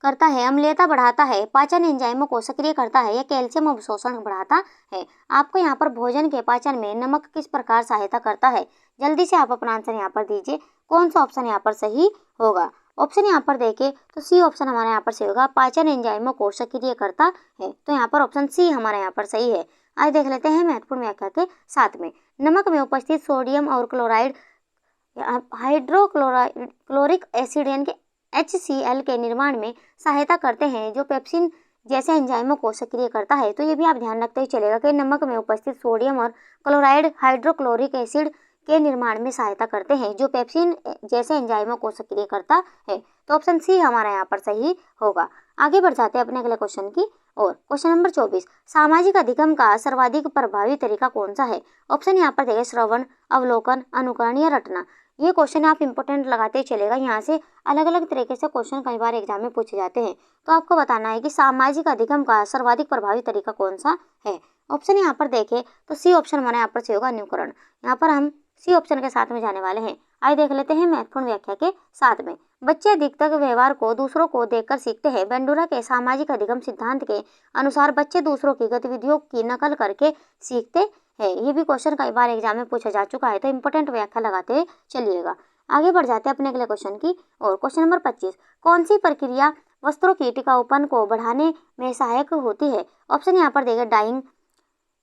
करता है, अम्लीयता बढ़ाता है, पाचन एंजाइमों को सक्रिय करता है या कैल्शियम अवशोषण बढ़ाता है। आपको यहाँ पर भोजन के पाचन में नमक किस प्रकार सहायता करता है? जल्दी से आप अपना आंसर यहाँ पर दीजिए। कौन सा ऑप्शन यहाँ पर सही होगा? ऑप्शन यहाँ पर देखें तो सी ऑप्शन हमारे यहाँ पर सही होगा, पाचन एंजाइमों को सक्रिय करता है। तो यहाँ पर ऑप्शन सी हमारे यहाँ पर सही है। आइए देख लेते हैं महत्वपूर्ण व्याख्या के साथ में। नमक में उपस्थित सोडियम और क्लोराइड हाइड्रोक्लोरिक एसिड यानी कि HCl के निर्माण में सहायता करते हैं, जो पेप्सिन जैसे एंजाइमों को सक्रिय करता है। तो ये भी आप ध्यान रखते ही चलेगा कि नमक में उपस्थित सोडियम और क्लोराइड हाइड्रोक्लोरिक एसिड के निर्माण में सहायता करते हैं, जो पेप्सिन जैसे एंजाइमों को सक्रिय करता है। तो ऑप्शन सी हमारा यहाँ पर सही होगा। आगे बढ़ जाते हैं अपने अगले क्वेश्चन की और। क्वेश्चन नंबर 24, सामाजिक अधिगम का सर्वाधिक प्रभावी तरीका कौन सा है? ऑप्शन यहाँ पर देखिए, श्रवण, अवलोकन, अनुकरण या रटना। ये क्वेश्चन आप इंपॉर्टेंट लगाते ही चलेगा। यहाँ से अलग अलग तरीके से क्वेश्चन कई बार एग्जाम में पूछे जाते हैं। तो आपको बताना है कि सामाजिक अधिगम का सर्वाधिक प्रभावी तरीका कौन सा है। ऑप्शन यहाँ पर देखें तो सी ऑप्शन हमारे यहाँ पर सही होगा, अनुकरण। यहाँ पर हम सी ऑप्शन के साथ में जाने वाले हैं। आइए देख लेते हैं महत्वपूर्ण व्याख्या के साथ में। बच्चे अधिकतर व्यवहार को दूसरों को देखकर सीखते हैं। बेंडूरा के सामाजिक अधिगम सिद्धांत के अनुसार बच्चे दूसरों की गतिविधियों की नकल करके सीखते हैं। ये भी क्वेश्चन कई बार एग्जाम में पूछा जा चुका है, तो इंपॉर्टेंट व्याख्या लगाते चलिएगा। आगे बढ़ जाते हैं अपने अगले क्वेश्चन की और। क्वेश्चन नंबर 25, कौन सी प्रक्रिया वस्त्रों की टिकाऊपन को बढ़ाने में सहायक होती है? ऑप्शन यहाँ पर देगा, डाइंग,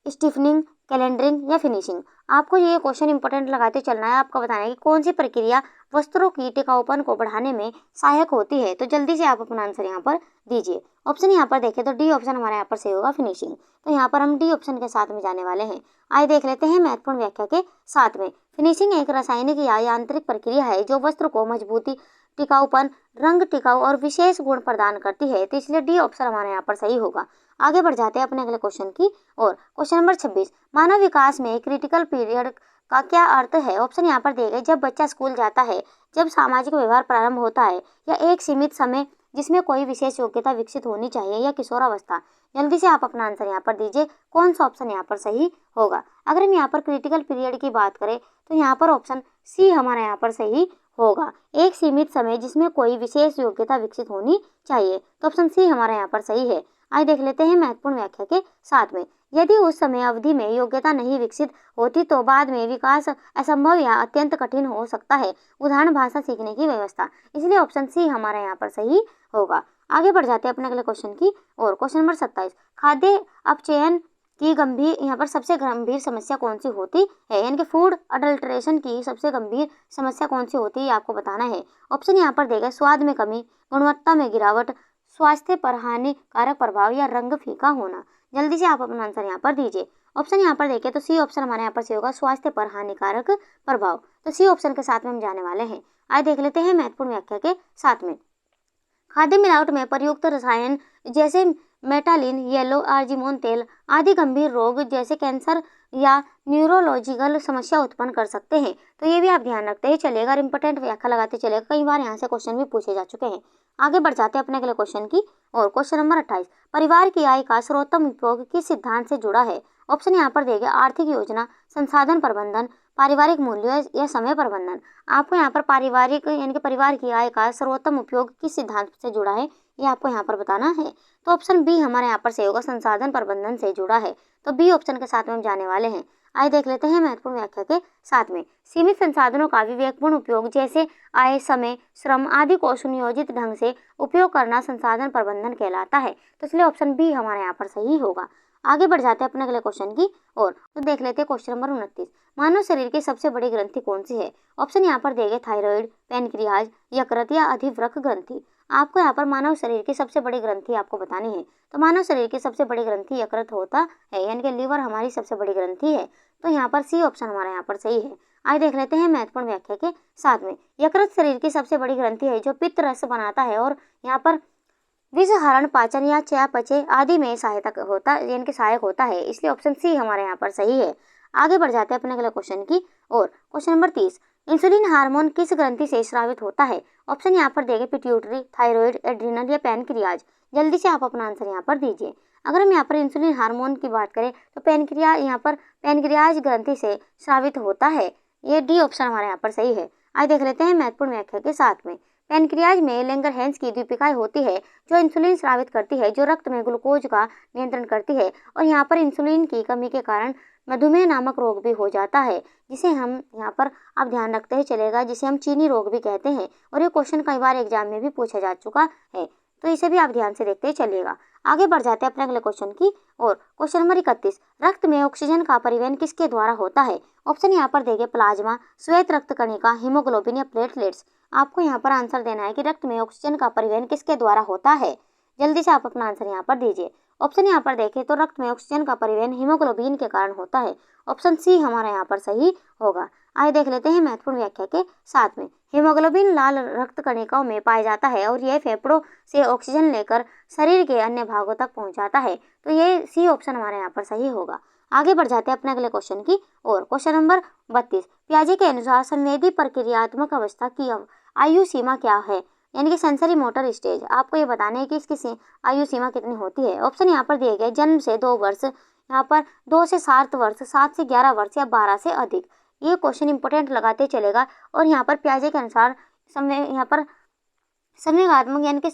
स्टिफनिंग, कैलेंडरिंग या फिनिशिंग। आपको ये क्वेश्चन इंपॉर्टेंट लगाते चलना है। आपको बताना है कि कौन सी प्रक्रिया वस्त्रों की टिकाऊपन को बढ़ाने में सहायक होती है। तो जल्दी से आप अपना आंसर यहाँ पर दीजिए। ऑप्शन यहाँ पर देखें तो डी ऑप्शन हमारे यहाँ पर सही होगा, फिनिशिंग। तो यहाँ पर हम डी ऑप्शन के साथ में जाने वाले हैं। आइए देख लेते हैं महत्वपूर्ण व्याख्या के साथ में। फिनिशिंग एक रासायनिक या यांत्रिक प्रक्रिया है जो वस्त्र को मजबूती, टिकाऊपन, रंग, टिकाऊ और विशेष गुण प्रदान करती है। तो इसलिए डी ऑप्शन हमारे यहाँ पर सही होगा। आगे बढ़ जाते हैं अपने अगले क्वेश्चन की और। क्वेश्चन नंबर 26, मानव विकास में क्रिटिकल पीरियड का क्या अर्थ है? ऑप्शन यहाँ पर दिए गए, जब बच्चा स्कूल जाता है, जब सामाजिक व्यवहार प्रारंभ होता है, या एक सीमित समय जिसमें कोई विशेष योग्यता विकसित होनी चाहिए, या किशोरावस्था। जल्दी से आप अपना आंसर यहाँ पर दीजिए, कौन सा ऑप्शन यहाँ पर सही होगा। अगर हम यहाँ पर क्रिटिकल पीरियड की बात करें तो यहाँ पर ऑप्शन सी हमारा यहाँ पर सही होगा। एक सीमित समय जिसमें कोई विशेष योग्यता विकसित होनी चाहिए, तो ऑप्शन सी हमारा यहाँ पर सही है। आइए देख लेते हैं महत्वपूर्ण व्याख्या के साथ में। यदि उस समय अवधि में योग्यता नहीं विकसित होती तो बाद में विकास असंभव या अत्यंत कठिन हो सकता है। उदाहरण, भाषा सीखने की व्यवस्था। इसलिए ऑप्शन सी हमारा यहाँ पर सही होगा। आगे बढ़ जाते हैं अपने अगले क्वेश्चन की और। क्वेश्चन नंबर 27, खाद्य अपचयन की गंभीर यहाँ पर सबसे गंभीर समस्या कौन सी होती है? यानी कि फूड अडल्ट्रेशन की सबसे गंभीर समस्या कौन सी होती है, आपको बताना है। ऑप्शन यहाँ पर देगा, स्वाद में कमी, गुणवत्ता में गिरावट, स्वास्थ्य पर हानिकारक प्रभाव, या रंग फीका होना। जल्दी से आप अपना आंसर यहाँ पर दीजिए। ऑप्शन यहाँ पर देखें तो सी ऑप्शन हमारे यहाँ पर सही होगा, स्वास्थ्य पर हानिकारक प्रभाव। तो सी ऑप्शन के साथ में हम जाने वाले हैं। आइए देख लेते हैं महत्वपूर्ण व्याख्या के साथ में। खाद्य मिलावट में प्रयुक्त रसायन जैसे मेटालिन, येलो आर्जिमोन तेल आदि गंभीर रोग जैसे कैंसर या न्यूरोलॉजिकल समस्या उत्पन्न कर सकते हैं। तो ये भी आप ध्यान रखते ही चलेगा और इंपॉर्टेंट व्याख्या लगाते चलेगा। कई बार यहाँ से क्वेश्चन भी पूछे जा चुके हैं। आगे बढ़ जाते हैं अपने अगले क्वेश्चन की और। क्वेश्चन नंबर 28, परिवार की आय का सर्वोत्तम उपयोग किस सिद्धांत से जुड़ा है? ऑप्शन यहाँ पर देगा, आर्थिक योजना, संसाधन प्रबंधन, पारिवारिक मूल्य, या समय प्रबंधन। आपको यहाँ पर पारिवारिक यानी कि परिवार की आय का सर्वोत्तम उपयोग किस सिद्धांत से जुड़ा है, ये आपको यहाँ पर बताना है। तो ऑप्शन बी हमारे यहाँ पर सही होगा, संसाधन प्रबंधन से जुड़ा है। तो बी ऑप्शन के साथ में हम जाने वाले हैं। आइए देख लेते हैं महत्वपूर्ण व्याख्या के साथ में। सीमित संसाधनों का विवेकपूर्ण उपयोग जैसे आय, समय, श्रम आदि को सुनियोजित ढंग से उपयोग करना संसाधन प्रबंधन कहलाता है। तो इसलिए ऑप्शन बी हमारे यहाँ पर सही होगा। आगे बढ़ जाते हैं अपने अगले क्वेश्चन की और। तो देख लेते हैं क्वेश्चन नंबर 29, मानव शरीर की सबसे बड़ी ग्रंथि कौन सी है? ऑप्शन यहाँ पर देंगे, थायराइड, पैनक्रियाज, यकृत, या अधिवृक्क ग्रंथि। आपको यहाँ पर मानव शरीर की सबसे बड़ी ग्रंथि आपको बतानी है। तो मानव शरीर की सबसे बड़ी ग्रंथि यकृत होता है, यानी कि लीवर हमारी सबसे बड़ी ग्रंथि है। तो यहाँ पर सी ऑप्शन हमारा यहाँ पर सही है। आइए देख लेते हैं महत्वपूर्ण व्याख्या के साथ में। यकृत शरीर की सबसे बड़ी ग्रंथि है जो पित्त रस बनाता है और यहाँ पर विषहरण, पाचन या चयापचय आदि में सहायता होता है, यानी कि सहायक होता है। इसलिए ऑप्शन सी हमारे यहाँ पर सही है। आगे बढ़ जाते हैं अपने अगले क्वेश्चन की और। क्वेश्चन नंबर 30, इंसुलिन हार्मोन किस ग्रंथि से स्रावित होता है? ऑप्शन यहाँ पर देंगे, पिट्यूटरी, थायराइड, एड्रिनल, या पैनक्रियाज। जल्दी से आप अपना आंसर यहाँ पर दीजिए। अगर हम यहाँ पर इंसुलिन हार्मोन की बात करें तो यहाँ पर पैनक्रियाज ग्रंथि से स्रावित होता है। ये डी ऑप्शन हमारे यहाँ पर सही है। आइए देख लेते हैं महत्वपूर्ण व्याख्या के साथ में। पैनक्रियाज में लैंगरहैंस की द्वीपिकाएं होती है जो इंसुलिन स्रावित करती है, जो रक्त में ग्लूकोज का नियंत्रण करती है। और यहाँ पर इंसुलिन की कमी के कारण मधुमेह नामक रोग भी हो जाता है, जिसे हम यहाँ पर आप ध्यान रखते ही चलेगा, जिसे हम चीनी रोग भी कहते हैं। और ये क्वेश्चन कई बार एग्जाम में भी पूछा जा चुका है, तो इसे भी आप ध्यान से देखते ही चलिएगा। आगे बढ़ जाते हैं अपने अगले क्वेश्चन की और। क्वेश्चन नंबर 31, रक्त में ऑक्सीजन का परिवहन किसके द्वारा होता है? ऑप्शन यहाँ पर देंगे, प्लाज्मा, श्वेत रक्त कणिका, हीमोग्लोबिन, या प्लेटलेट्स। आपको यहाँ पर आंसर देना है कि रक्त में ऑक्सीजन का परिवहन किसके द्वारा होता है। जल्दी से आप अपना आंसर यहाँ पर दीजिए। ऑप्शन यहाँ पर देखें तो रक्त में ऑक्सीजन का परिवहन हीमोग्लोबिन के कारण होता है। ऑप्शन सी हमारा यहाँ पर सही होगा। आइए देख लेते हैं महत्वपूर्ण व्याख्या के साथ में। हीमोग्लोबिन लाल रक्त कणिकाओं में पाया जाता है और यह फेफड़ों से ऑक्सीजन लेकर शरीर के अन्य भागों तक पहुंचाता है। तो ये सी ऑप्शन हमारे यहाँ पर सही होगा। आगे बढ़ जाते हैं अपने अगले क्वेश्चन की और। क्वेश्चन नंबर 32, पियाजे के अनुसार संवेदी प्रक्रियात्मक अवस्था की आयु सीमा क्या है? यानी कि सेंसरी मोटर स्टेज। आपको ये बताना है कि इसकी आयु सीमा कितनी होती है। ऑप्शन यहाँ पर दिए गए, जन्म से 2 वर्ष, यहाँ पर 2 से 7 वर्ष, 7 से 11 वर्ष, या 12 से अधिक। ये क्वेश्चन इंपॉर्टेंट लगाते चलेगा। और यहाँ पर पियाजे के अनुसार यहाँ पर संवेगात्मक यानी कि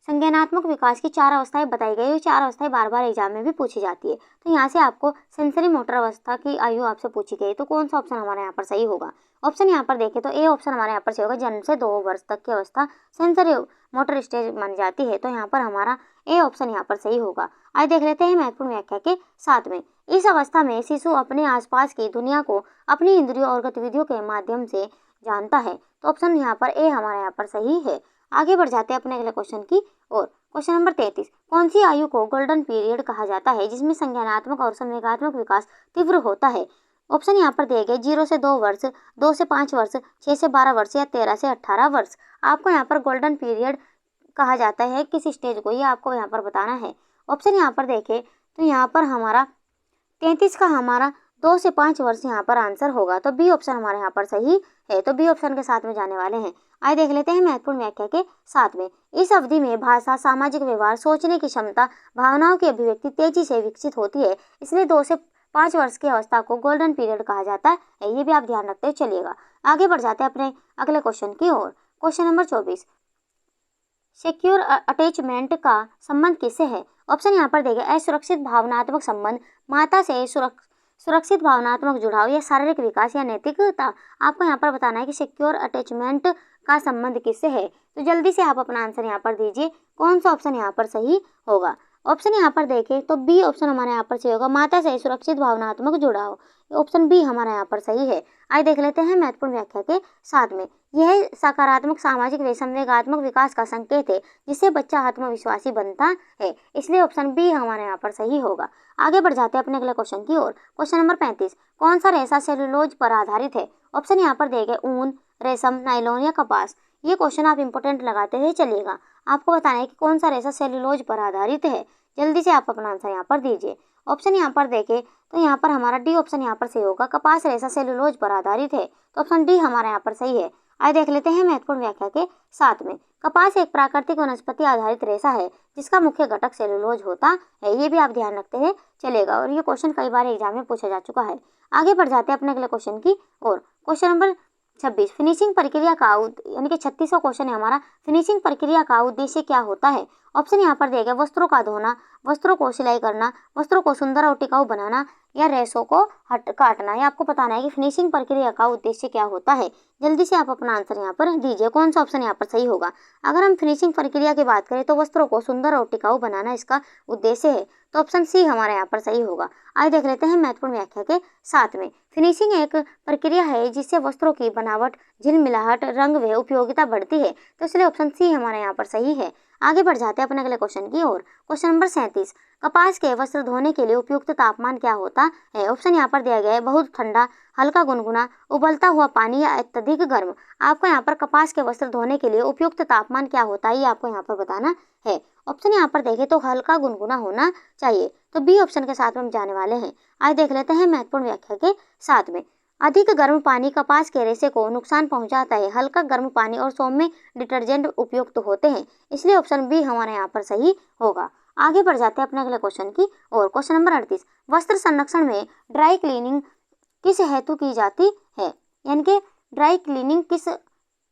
संज्ञानात्मक विकास की 4 अवस्थाएं बताई गई। ये 4 अवस्थाएं बार बार एग्जाम में भी पूछी जाती है। तो यहाँ से आपको सेंसरी मोटर अवस्था की आयु आपसे पूछी गई, तो कौन सा ऑप्शन हमारे यहाँ पर सही होगा? ऑप्शन यहाँ पर देखें तो ए ऑप्शन हमारे यहाँ पर सही होगा, जन्म से 2 वर्ष तक की अवस्था सेंसरी मोटर स्टेज मानी जाती है। तो यहाँ पर हमारा ए ऑप्शन यहाँ पर सही होगा। आइए देख लेते हैं महत्वपूर्ण व्याख्या के साथ में। इस अवस्था में शिशु अपने आसपास की दुनिया को अपनी इंद्रियों और गतिविधियों के माध्यम से जानता है। तो ऑप्शन यहाँ पर ए हमारे यहाँ पर सही है। आगे बढ़ जाते हैं अपने अगले क्वेश्चन की और। क्वेश्चन नंबर 33, कौन सी आयु को गोल्डन पीरियड कहा जाता है जिसमें संज्ञानात्मक और संवेगात्मक विकास तीव्र होता है? ऑप्शन यहाँ पर दिए गए, 0 से 2 वर्ष, 2 से 5 वर्ष, 6 से 12 वर्ष, या 13 से 18 वर्ष। आपको यहाँ पर गोल्डन पीरियड कहा जाता है किस स्टेज को, ये आपको यहाँ पर बताना है। ऑप्शन यहाँ पर देखें तो यहाँ पर हमारा 33 का हमारा 2 से 5 वर्ष यहाँ पर आंसर होगा। तो बी ऑप्शन हमारे यहाँ पर सही है। तो बी ऑप्शन के साथ में जाने वाले हैं। आइए देख लेते हैं महत्वपूर्ण व्याख्या के साथ में। इस अवधि में भाषा, सामाजिक व्यवहार, सोचने की क्षमता, भावनाओं की अभिव्यक्ति तेजी से विकसित होती है। इसलिए 2 से 5 वर्ष की अवस्था को गोल्डन पीरियड कहा जाता है। ये भी आप ध्यान रखते चलिएगा। आगे बढ़ जाते हैं अपने अगले क्वेश्चन की ओर। क्वेश्चन नंबर 24, सिक्योर अटैचमेंट का संबंध किससे है? ऑप्शन यहाँ पर देंगे असुरक्षित भावनात्मक संबंध, माता से सुरक्षित भावनात्मक जुड़ाव, या शारीरिक विकास, या नैतिकता। आपको यहाँ पर बताना है कि सिक्योर अटैचमेंट का संबंध किससे है। तो जल्दी से आप अपना आंसर यहाँ पर दीजिए, कौन सा ऑप्शन यहाँ पर सही होगा। ऑप्शन यहाँ पर देखें तो बी ऑप्शन हमारे यहाँ पर सही होगा, माता से सुरक्षित भावनात्मक जुड़ाव। ऑप्शन बी हमारा यहाँ पर सही है। आइए देख लेते हैं महत्वपूर्ण व्याख्या के साथ में। यह सकारात्मक सामाजिक व संवेगात्मक विकास का संकेत है, जिससे बच्चा आत्मविश्वासी बनता है। इसलिए ऑप्शन बी हमारे यहाँ पर सही होगा। आगे बढ़ जाते हैं अपने अगले क्वेश्चन की ओर। क्वेश्चन नंबर 35, कौन सा रेशा सेलुलोज पर आधारित है? ऑप्शन यहाँ पर देंगे ऊन, रेशम, नायलॉन, या कपास। ये क्वेश्चन आप इंपोर्टेंट लगाते हुए चलिएगा। आपको बताना है कि कौन सा रेशा सेलुलोज पर आधारित है। जल्दी से आप अपना आंसर यहाँ पर दीजिए। ऑप्शन यहाँ पर देखें तो यहाँ पर हमारा डी ऑप्शन यहाँ पर सही होगा, कपास रेशा सेलुलोज पर आधारित है। तो ऑप्शन डी हमारे यहाँ पर सही है। आइए देख लेते हैं महत्वपूर्ण व्याख्या के साथ में। कपास एक प्राकृतिक वनस्पति आधारित रेशा है, जिसका मुख्य घटक सेलुलोज होता है। ये भी आप ध्यान रखते हैं चलेगा, और ये क्वेश्चन कई बार एग्जाम में पूछा जा चुका है। आगे बढ़ जाते हैं अपने अगले क्वेश्चन की ओर। क्वेश्चन नंबर 26, फिनिशिंग प्रक्रिया का यानी कि 36वां क्वेश्चन है हमारा, फिनिशिंग प्रक्रिया का उद्देश्य क्या होता है? ऑप्शन यहाँ पर देगा वस्त्रों का धोना, वस्त्रों को सिलाई करना, वस्त्रों को सुंदर और टिकाऊ बनाना, या रेशों को काटना। या आपको बताना है कि फिनिशिंग प्रक्रिया का उद्देश्य क्या होता है। जल्दी से आप अपना आंसर यहाँ पर दीजिए, कौन सा ऑप्शन यहाँ पर सही होगा। अगर हम फिनिशिंग प्रक्रिया की बात करें तो वस्त्रों को सुंदर और टिकाऊ बनाना इसका उद्देश्य है। तो ऑप्शन सी हमारे यहाँ पर सही होगा। आइए देख लेते हैं महत्वपूर्ण व्याख्या के साथ में। फिनिशिंग एक प्रक्रिया है जिससे वस्त्रों की बनावट, झिलमिलाहट, रंग व उपयोगिता बढ़ती है। तो इसलिए ऑप्शन सी हमारे यहाँ पर सही है। आगे बढ़ जाते हैं अपने अगले क्वेश्चन की ओर। क्वेश्चन नंबर 37, कपास के वस्त्र धोने के लिए उपयुक्त तापमान क्या होता है? ऑप्शन यहाँ पर दिया गया है बहुत ठंडा, हल्का गुनगुना, उबलता हुआ पानी, या अत्यधिक गर्म। आपको यहाँ पर कपास के वस्त्र धोने के लिए उपयुक्त तापमान क्या होता है ये आपको यहाँ पर बताना है। ऑप्शन यहाँ पर देखें तो हल्का गुनगुना होना चाहिए। तो बी ऑप्शन के साथ में हम जाने वाले हैं। आज देख लेते हैं महत्वपूर्ण व्याख्या के साथ में। अधिक गर्म पानी कपास के रेशे को नुकसान पहुंचाता है। हल्का गर्म पानी और सौम्य डिटर्जेंट उपयुक्त होते हैं। इसलिए ऑप्शन बी हमारे यहाँ पर सही होगा। आगे बढ़ जाते हैं अपने अगले क्वेश्चन की और। क्वेश्चन नंबर 38, वस्त्र संरक्षण में ड्राई क्लीनिंग किस हेतु की जाती है? यानी कि ड्राई क्लीनिंग किस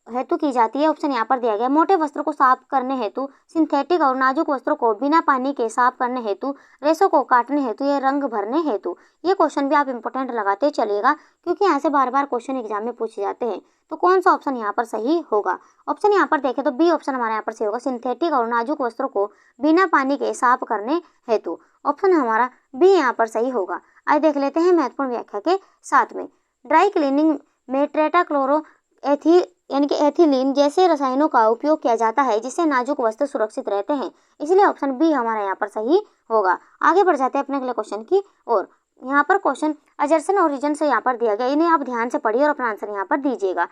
हेतु की जाती है? ऑप्शन यहाँ पर दिया गया मोटे वस्त्रों को साफ करने हेतु, सिंथेटिक और नाजुक वस्त्रों को बिना पानी के साफ करने हेतु, रेशों को काटने हेतु, या रंग भरने हेतु। ये क्वेश्चन भी आप इंपोर्टेंट लगाते चलिएगा, क्योंकि यहाँ से बार बार क्वेश्चन एग्जाम में पूछे जाते हैं। तो कौन सा ऑप्शन यहाँ पर सही होगा? ऑप्शन यहाँ पर देखें तो बी ऑप्शन हमारे यहाँ पर सही होगा, सिंथेटिक और नाजुक वस्त्रों को बिना पानी के साफ करने हेतु। ऑप्शन हमारा बी यहाँ पर सही होगा। आज देख लेते हैं महत्वपूर्ण व्याख्या के साथ में। ड्राई क्लीनिंग में टेट्राक्लोरो यानी कि एथिलीन जैसे रसायनों का उपयोग किया जाता है, जिससे नाजुक वस्त्र सुरक्षित रहते हैं। इसलिए ऑप्शन बी हमारा यहाँ पर सही होगा। आगे बढ़ जाते हैं अपने अगले क्वेश्चन की और। यहाँ पर क्वेश्चन अजर्सन और रीजन से यहाँ पर दिया गया, इन्हें आप ध्यान से पढ़िए और अपना आंसर यहाँ पर दीजिएगा।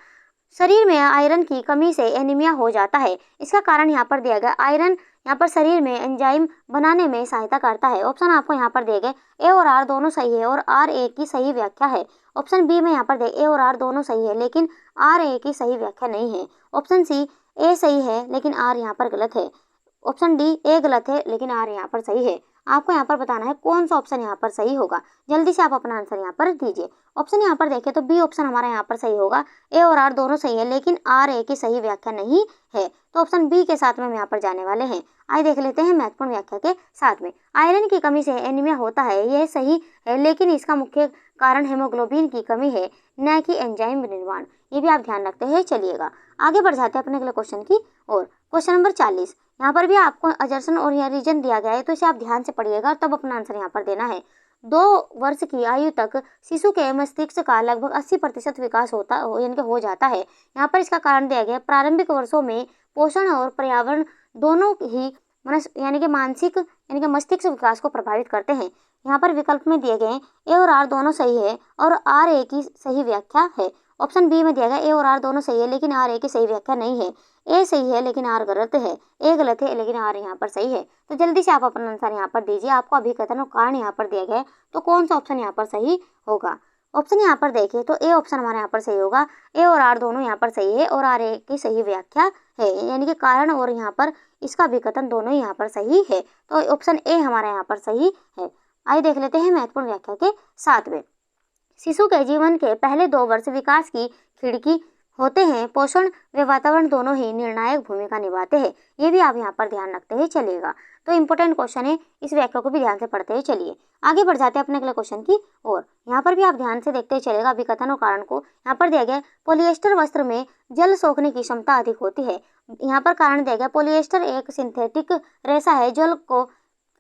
शरीर में आयरन की कमी से एनीमिया हो जाता है। इसका कारण यहाँ पर दिया गया आयरन यहाँ पर शरीर में एंजाइम बनाने में सहायता करता है। ऑप्शन आपको यहाँ पर दिए गए ए और आर दोनों सही है और आर ए की सही व्याख्या है। ऑप्शन बी में यहाँ पर ए और आर दोनों सही है, लेकिन आर ए की सही व्याख्या नहीं है। ऑप्शन सी ए सही है लेकिन आर यहाँ पर गलत है। ऑप्शन डी ए गलत है लेकिन आर यहाँ पर सही है। आपको यहाँ पर बताना है कौन सा ऑप्शन यहाँ पर सही होगा। जल्दी से आप अपना आंसर यहाँ पर दीजिए। ऑप्शन यहाँ पर देखें तो बी ऑप्शन हमारा यहाँ पर सही होगा, ए और आर दोनों सही है लेकिन आर ए की सही व्याख्या नहीं है। तो ऑप्शन बी के साथ में हम यहाँ पर जाने वाले हैं। आइए देख लेते हैं महत्वपूर्ण व्याख्या के साथ में। आयरन की कमी से एनीमिया होता है, यह सही है, लेकिन इसका मुख्य कारण हेमोग्लोबिन की कमी है, न कि एंजाइम निर्माण। ये भी आप ध्यान रखते हुए चलिएगा। आगे बढ़ जाते हैं अपने अगले क्वेश्चन की और। क्वेश्चन नंबर 40, यहाँ पर भी आपको अजर्सन और यहाँ रीजन दिया गया है, तो इसे आप ध्यान से पढ़िएगा तब अपना आंसर यहाँ पर देना है। 2 वर्ष की आयु तक शिशु के मस्तिष्क का लगभग 80% विकास होता यानी कि हो जाता है। यहाँ पर इसका कारण दिया गया प्रारंभिक वर्षों में पोषण और पर्यावरण दोनों ही यानी कि मानसिक यानी कि मस्तिष्क विकास को प्रभावित करते हैं। यहाँ पर विकल्प में दिए गए ए और आर दोनों सही है और आर ए की सही व्याख्या है। ऑप्शन बी में दिया गया ए और आर दोनों सही है लेकिन आर ए की सही व्याख्या नहीं है। ए सही है लेकिन आर गलत है। ए गलत है लेकिन आर यहाँ पर सही है। तो जल्दी से आप अपना आंसर यहाँ पर दीजिए। आपको अभिकथन और कारण यहाँ पर दिया गया है, तो कौन सा ऑप्शन यहाँ पर सही होगा। ऑप्शन यहाँ पर देखिए तो ए ऑप्शन हमारे यहाँ पर सही होगा। ए और आर दोनों यहाँ पर सही है और आर ए की सही व्याख्या है, यानी कि कारण और यहाँ पर इसका विकथन दोनों ही यहाँ पर सही है। तो ऑप्शन ए हमारे यहाँ पर सही है। आइए देख लेते हैं महत्वपूर्ण व्याख्या के 7वें। शिशु के जीवन के पहले 2 वर्ष विकास की खिड़की होते हैं। पोषण व वातावरण दोनों ही निर्णायक भूमिका निभाते हैं। ये भी आप यहाँ पर ध्यान रखते हुए चलिएगा। तो इंपॉर्टेंट क्वेश्चन है, इस व्याख्या को भी ध्यान से पढ़ते हुए चलिए। आगे बढ़ जाते हैं अपने अगले क्वेश्चन की ओर। यहाँ पर भी आप ध्यान से देखते हुए चलेगा विकथन और कारण को। यहाँ पर दिया गया पॉलिएस्टर वस्त्र में जल सोखने की क्षमता अधिक होती है। यहाँ पर कारण दिया गया पॉलिएस्टर एक सिंथेटिक रेशा है, जल को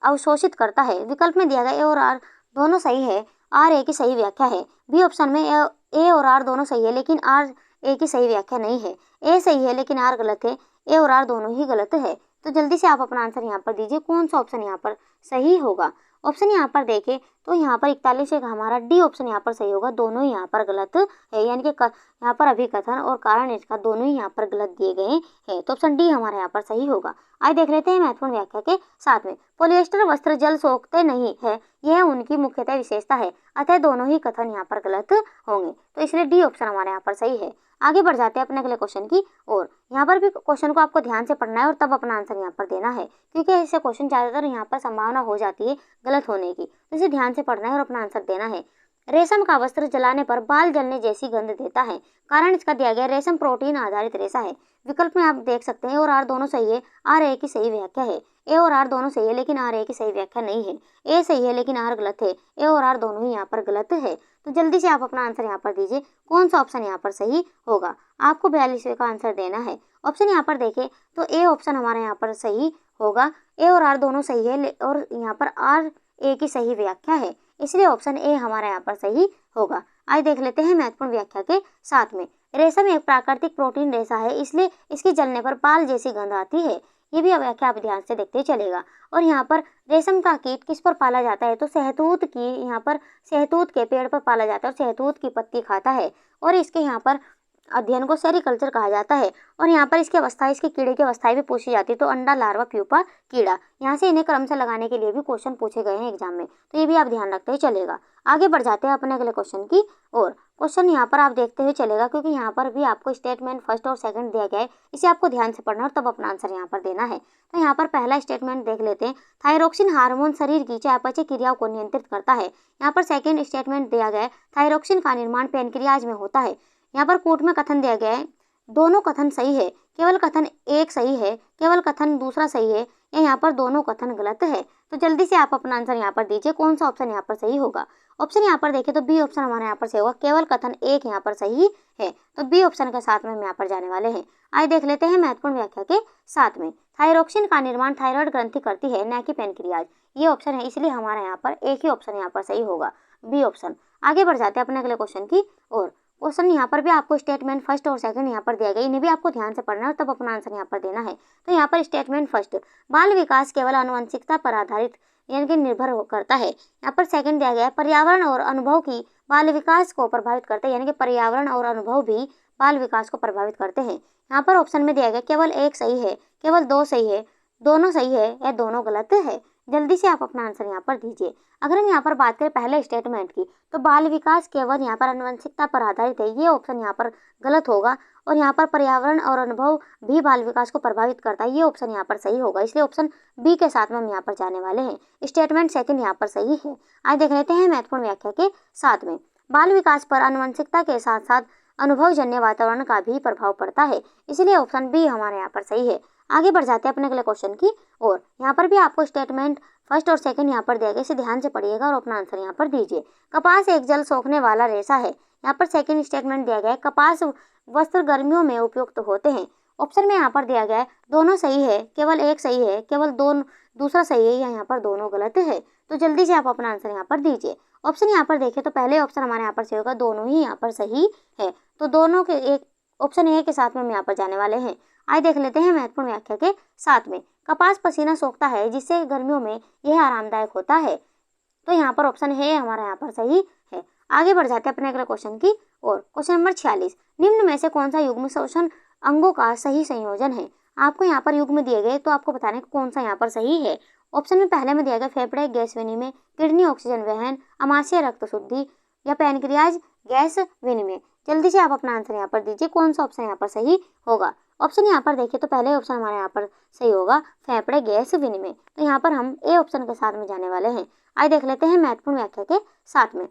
अवशोषित करता है। विकल्प में दिया गया ए और आर दोनों सही है, आर ए की सही व्याख्या है। बी ऑप्शन में ए और आर दोनों सही है लेकिन आर ए की सही व्याख्या नहीं है। ए सही है लेकिन आर गलत है। ए और आर दोनों ही गलत है। तो जल्दी से आप अपना आंसर यहाँ पर दीजिए, कौन सा ऑप्शन यहाँ पर सही होगा। ऑप्शन यहाँ पर देखें तो यहाँ पर 41 एक हमारा डी ऑप्शन यहाँ पर सही होगा। दोनों ही यहाँ पर गलत है, यानी कि यहाँ पर अभिकथन और कारण इसका दोनों ही यहाँ पर गलत दिए गए हैं। तो ऑप्शन डी हमारे यहाँ पर सही होगा। आइए देख लेते हैं महत्वपूर्ण व्याख्या के 7वें। पॉलिएस्टर वस्त्र जल सोखते नहीं है, यह उनकी मुख्यतः विशेषता है, अतः दोनों ही कथन यहाँ पर गलत होंगे। तो इसलिए डी ऑप्शन हमारे यहाँ पर सही है। आगे बढ़ जाते हैं अपने अगले क्वेश्चन की ओर। यहाँ पर भी क्वेश्चन को आपको ध्यान से पढ़ना है और तब अपना आंसर यहाँ पर देना है, क्योंकि ऐसे क्वेश्चन ज्यादातर यहाँ पर संभावना हो जाती है गलत होने की। तो इसे ध्यान से पढ़ना है और अपना आंसर देना है। रेशम का वस्त्र जलाने पर बाल जलने जैसी गंध देता है। कारण इसका दिया गया रेशम प्रोटीन आधारित रेशा है। विकल्प में आप देख सकते हैं ए और आर दोनों सही है, आर ए की सही व्याख्या है। ए और आर दोनों सही है लेकिन आर ए की सही व्याख्या नहीं है। ए सही है लेकिन आर गलत है। ए और आर दोनों ही यहाँ पर गलत है। तो जल्दी से आप अपना आंसर यहाँ पर दीजिए, कौन सा ऑप्शन यहाँ पर सही होगा। आपको 42वें का आंसर देना है। ऑप्शन यहाँ पर देखें तो ए ऑप्शन हमारे यहाँ पर सही होगा। ए और आर दोनों सही है और यहाँ पर आर ए की सही व्याख्या है, इसलिए ऑप्शन ए हमारा यहाँ पर सही होगा। आइए देख लेते हैं महत्वपूर्ण व्याख्या के 7वें। रेशम एक प्राकृतिक प्रोटीन रेशा है, इसलिए इसके जलने पर बाल जैसी गंध आती है। ये भी व्याख्या आप ध्यान से देखते चलेगा। और यहाँ पर रेशम का कीट किस पर पाला जाता है, तो शहतूत की, यहाँ पर शहतूत के पेड़ पर पाला जाता है और शहतूत की पत्ती खाता है। और इसके यहाँ पर अध्ययन को सेरिकल्चर कहा जाता है। और यहाँ पर इसकी अवस्था, इसके कीड़े की अवस्थाएं भी पूछी जाती है, तो अंडा, लार्वा, प्यूपा, कीड़ा। यहाँ से इन्हें क्रम से लगाने के लिए भी क्वेश्चन पूछे गए हैं एग्जाम में, तो ये भी आप ध्यान रखते ही चलेगा। आगे बढ़ जाते हैं अपने अगले क्वेश्चन की ओर। क्वेश्चन यहाँ पर आप देखते हुए चलेगा, क्योंकि यहाँ पर भी आपको स्टेटमेंट फर्स्ट और सेकंड दिया गया है, इसे आपको ध्यान से पढ़ना और तब अपना आंसर यहाँ पर देना है। तो यहाँ पर पहला स्टेटमेंट देख लेते हैं। थायरोक्सिन हार्मोन शरीर की चयापचय क्रियाओं को नियंत्रित करता है। यहाँ पर सेकेंड स्टेटमेंट दिया गया है, थायरोक्सिन का निर्माण पैनक्रियाज में होता है। यहाँ पर कोट में कथन दिया गया है, दोनों कथन सही है, केवल कथन एक सही है, केवल कथन दूसरा सही है, या यहाँ पर दोनों कथन गलत है। तो जल्दी से आप अपना आंसर यहाँ पर दीजिए, कौन सा ऑप्शन यहाँ पर सही होगा। ऑप्शन यहाँ पर देखें तो बी ऑप्शन हमारे यहाँ पर सही होगा, केवल कथन एक यहाँ पर सही है। तो बी ऑप्शन के साथ में हम यहाँ पर जाने वाले हैं। आइए देख लेते हैं महत्वपूर्ण व्याख्या के 7वें। थायरोक्सिन का निर्माण थायराइड ग्रंथि करती है, न कि पैनक्रियाज। ये ऑप्शन है, इसलिए हमारा यहाँ पर एक ही ऑप्शन यहाँ पर सही होगा, बी ऑप्शन। आगे बढ़ जाते हैं अपने अगले क्वेश्चन की ओर। क्वेश्चन यहाँ पर भी आपको स्टेटमेंट फर्स्ट और सेकंड यहाँ पर दिया गया, इन्हें भी आपको ध्यान से पढ़ना है और तब अपना आंसर यहाँ पर देना है। तो यहाँ पर स्टेटमेंट फर्स्ट, बाल विकास केवल आनुवंशिकता पर आधारित यानी कि निर्भर करता है। यहाँ पर सेकंड दिया गया है, पर्यावरण और अनुभव की बाल विकास को प्रभावित करते हैं, यानी कि पर्यावरण और अनुभव भी बाल विकास को प्रभावित करते हैं। यहाँ पर ऑप्शन में दिया गया केवल एक सही है, केवल दो सही है, दोनों सही है, या दोनों गलत है। जल्दी से आप अपना आंसर यहाँ पर दीजिए। अगर हम यहाँ पर बात करें पहले स्टेटमेंट की, तो बाल विकास केवल यहाँ पर आनुवंशिकता पर आधारित है, ये ऑप्शन यहाँ पर गलत होगा। और यहाँ पर पर्यावरण और अनुभव भी बाल विकास को प्रभावित करता है, ये ऑप्शन यहाँ पर सही होगा, इसलिए ऑप्शन बी के साथ में हम यहाँ पर जाने वाले हैं। स्टेटमेंट सेकंड यहाँ पर सही है। आज देख लेते हैं महत्वपूर्ण व्याख्या के 7वें। बाल विकास पर आनुवंशिकता के साथ साथ अनुभवजन्य वातावरण का भी प्रभाव पड़ता है, इसलिए ऑप्शन बी हमारे यहाँ पर सही है। आगे बढ़ जाते हैं अपने अगले क्वेश्चन की ओर। यहाँ पर भी आपको स्टेटमेंट फर्स्ट और सेकंड यहाँ पर दिया गया, इसे ध्यान से पढ़िएगा और अपना आंसर यहाँ पर दीजिए। कपास एक जल सोखने वाला रेशा है। यहाँ पर सेकंड स्टेटमेंट दिया गया है, कपास वस्त्र गर्मियों में उपयुक्त होते हैं। ऑप्शन में यहाँ पर दिया गया है, दोनों सही है, केवल एक सही है, केवल दूसरा सही है, या यहाँ पर दोनों गलत है। तो जल्दी से आप अपना आंसर यहाँ पर दीजिए। ऑप्शन यहाँ पर देखें तो पहले ऑप्शन हमारे यहाँ पर सही होगा, दोनों ही यहाँ पर सही है। तो दोनों के एक ऑप्शन ए के साथ में हम यहाँ पर जाने वाले हैं। आइए देख लेते हैं महत्वपूर्ण व्याख्या के 7वें। कपास पसीना सोखता है, जिससे गर्मियों में यह आरामदायक होता है। तो यहाँ पर ऑप्शन है हमारा यहाँ पर सही है। आगे बढ़ जाते हैं अपने अगले क्वेश्चन की और क्वेश्चन नंबर 46, निम्न में से कौन सा युग्म श्वसन अंगों का सही संयोजन है। आपको यहाँ पर युग्म दिए गए तो आपको बताना है कौन सा यहाँ पर सही है। ऑप्शन में पहले में दिया गया फेफड़े गैस विनिमय, किडनी ऑक्सीजन वहन, अमाशय रक्त शुद्धि या पैनक्रियाज गैस विनिमय। जल्दी से आप अपना आंसर यहाँ पर दीजिए, कौन सा ऑप्शन यहाँ पर सही होगा। ऑप्शन यहाँ पर देखिए तो पहले ऑप्शन हमारे यहाँ पर सही होगा फेफड़े गैस विनिमय। तो यहाँ पर हम ए ऑप्शन के साथ में जाने वाले हैं। आइए देख लेते हैं महत्वपूर्ण व्याख्या के साथ में।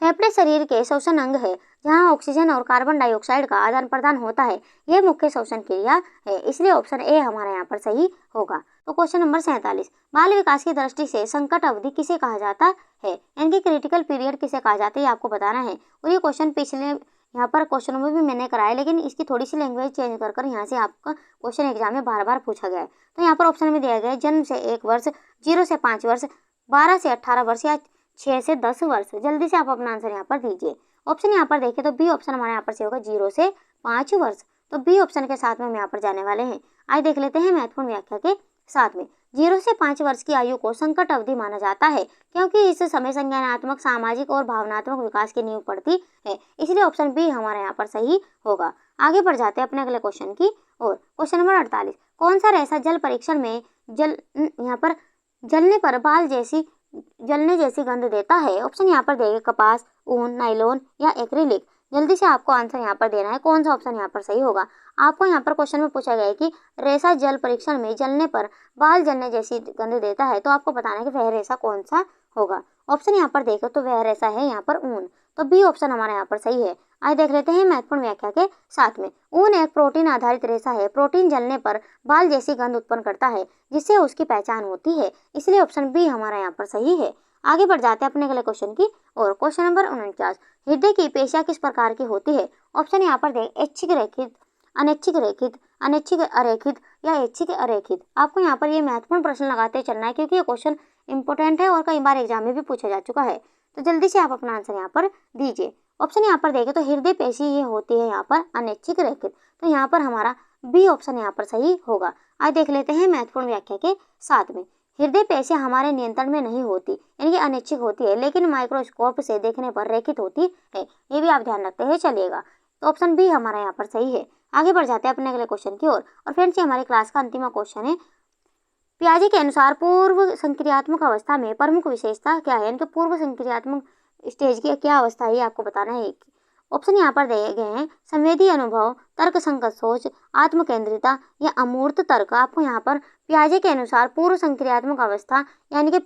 फेफड़े शरीर के श्वसन अंग है जहां ऑक्सीजन और कार्बन डाइऑक्साइड का आदान प्रदान होता है। यह मुख्य श्वसन क्रिया है, इसलिए ऑप्शन ए हमारा यहाँ पर सही होगा। तो क्वेश्चन नंबर 47, बाल विकास की दृष्टि से संकट अवधि किसे कहा जाता है, यानी क्रिटिकल पीरियड किसे कहा जाता है, ये आपको बताना है। और ये क्वेश्चन पिछले यहाँ पर क्वेश्चनों में भी मैंने कराया, लेकिन इसकी थोड़ी सी लैंग्वेज चेंज कर यहाँ से आपका क्वेश्चन एग्जाम में बार बार पूछा गया है। तो यहाँ पर ऑप्शन में दिया गया है जन्म से 1 वर्ष, 0 से 5 वर्ष, 12 से 18 वर्ष या 6 से 10 वर्ष। जल्दी से आप अपना आंसर यहाँ पर दीजिए। ऑप्शन यहाँ पर देखिए तो बी ऑप्शन हमारे यहाँ पर से होगा 0 से 5 वर्ष। तो बी ऑप्शन के साथ में हम यहाँ पर जाने वाले हैं। आइए देख लेते हैं महत्वपूर्ण व्याख्या के साथ में। 0 से 5 वर्ष की आयु को संकट अवधि माना जाता है क्योंकि इस समय संज्ञानात्मक, सामाजिक और भावनात्मक विकास की नींव पड़ती है, इसलिए ऑप्शन बी हमारे यहाँ पर सही होगा। आगे बढ़ जाते हैं अपने अगले क्वेश्चन की और। क्वेश्चन नंबर 48, कौन सा रेशा जल परीक्षण में यहाँ पर जलने पर बाल जैसी जलने जैसी गंध देता है। ऑप्शन यहाँ पर देंगे कपास, ऊन, नाइलॉन या एक्रिलिक। जल्दी से आपको आंसर यहाँ पर देना है, कौन सा ऑप्शन यहाँ पर सही होगा। आपको यहाँ पर क्वेश्चन में पूछा गया है कि रेशा जल परीक्षण में जलने पर बाल जलने जैसी गंध देता है, तो आपको बताना है कि वह रेशा कौन सा होगा। ऑप्शन यहाँ पर देखो तो वह रेशा है यहाँ पर ऊन। तो बी ऑप्शन हमारे यहाँ पर सही है। आइए देख लेते हैं महत्वपूर्ण व्याख्या के साथ में। ऊन एक प्रोटीन आधारित रेशा है। प्रोटीन जलने पर बाल जैसी गंध उत्पन्न करता है जिससे उसकी पहचान होती है, इसलिए ऑप्शन बी हमारा यहाँ पर सही है। आगे बढ़ जाते हैं अपने अगले क्वेश्चन की और। क्वेश्चन नंबर 49, हृदय की पेशियां किस प्रकार की होती है। ऑप्शन यहाँ पर दें ऐच्छिक रेखित, अनैच्छिक रेखित, अनैच्छिक अरेखित या ऐच्छिक अरेखित। आपको यहाँ पर ये महत्वपूर्ण प्रश्न लगाते चलना है क्योंकि ये क्वेश्चन इंपॉर्टेंट है और कई बार एग्जाम में भी पूछा जा चुका है। तो जल्दी से आप अपना आंसर यहाँ पर दीजिए। ऑप्शन यहाँ पर देखें तो हृदय पेशी ये होती है यहाँ पर अनैच्छिक रेखित। तो यहाँ पर हमारा बी ऑप्शन यहाँ पर सही होगा। आज देख लेते हैं महत्वपूर्ण व्याख्या के साथ में। हृदय पेशियां हमारे नियंत्रण में नहीं होती, यानी कि अनैच्छिक होती है, लेकिन माइक्रोस्कोप से देखने पर रेखित होती है। ये भी आप ध्यान रखते हुए चलिएगा। तो ऑप्शन बी हमारा यहाँ पर सही है। आगे बढ़ जाते हैं अपने अगले क्वेश्चन की ओर। और फ्रेंड्स ये हमारी क्लास का अंतिम क्वेश्चन है। पियाजे के अनुसार पूर्व संक्रियात्मक अवस्था में प्रमुख विशेषता क्या है, यानी कि पूर्व संक्रियात्मक स्टेज की क्या अवस्था है, ये आपको बताना है। ऑप्शन यहाँ पर दिए गए हैं संवेदी अनुभव, तर्क संगत सोच, आत्मकेंद्रिता या अमूर्त तर्क। आपको यहाँ पर पियाजे के अनुसार पूर्व संक्रियात्मक अवस्था यानी कि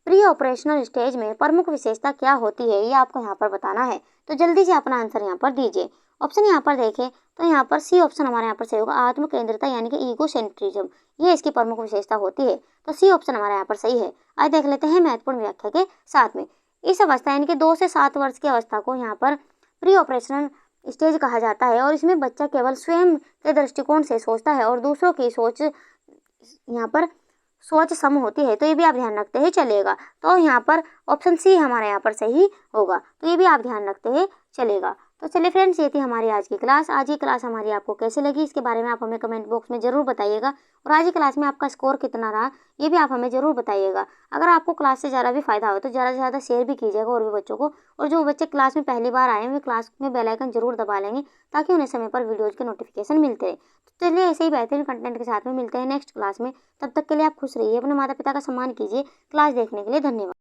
प्री ऑपरेशनल स्टेज में प्रमुख विशेषता क्या होती है, ये आपको यहाँ पर बताना है। तो जल्दी से अपना आंसर यहाँ पर दीजिए। ऑप्शन यहाँ पर देखें तो यहाँ पर सी ऑप्शन हमारे यहाँ पर सही होगा, आत्मकेंद्रिता यानी कि ईगोसेंट्रिज्म, ये इसकी प्रमुख विशेषता होती है। तो सी ऑप्शन हमारे यहाँ पर सही है। आज देख लेते हैं महत्वपूर्ण व्याख्या के साथ में। इस अवस्था यानी कि 2 से 7 वर्ष की अवस्था को यहाँ पर प्री ऑपरेशनल स्टेज कहा जाता है और इसमें बच्चा केवल स्वयं के दृष्टिकोण से सोचता है और दूसरों की सोच यहाँ पर सोच सम होती है। तो ये भी आप ध्यान रखते हुए चलेगा। तो यहाँ पर ऑप्शन सी हमारे यहाँ पर सही होगा। तो ये भी आप ध्यान रखते हुए चलेगा। तो चलिए फ्रेंड्स, ये थी हमारी आज की क्लास। आज की क्लास हमारी आपको कैसे लगी इसके बारे में आप हमें कमेंट बॉक्स में जरूर बताइएगा और आज की क्लास में आपका स्कोर कितना रहा ये भी आप हमें जरूर बताइएगा। अगर आपको क्लास से ज़्यादा भी फायदा हो तो ज़्यादा से ज़्यादा शेयर भी कीजिएगा और भी बच्चों को। और जो बच्चे क्लास में पहली बार आए हैं वे क्लास में बेल आइकन जरूर दबा लेंगे ताकि उन्हें समय पर वीडियोज़ के नोटिफिकेशन मिलते रहे। तो चलिए ऐसे ही बेहतरीन कंटेंट के साथ में मिलते हैं नेक्स्ट क्लास में। तब तक के लिए आप खुश रहिए, अपने माता पिता का सम्मान कीजिए। क्लास देखने के लिए धन्यवाद।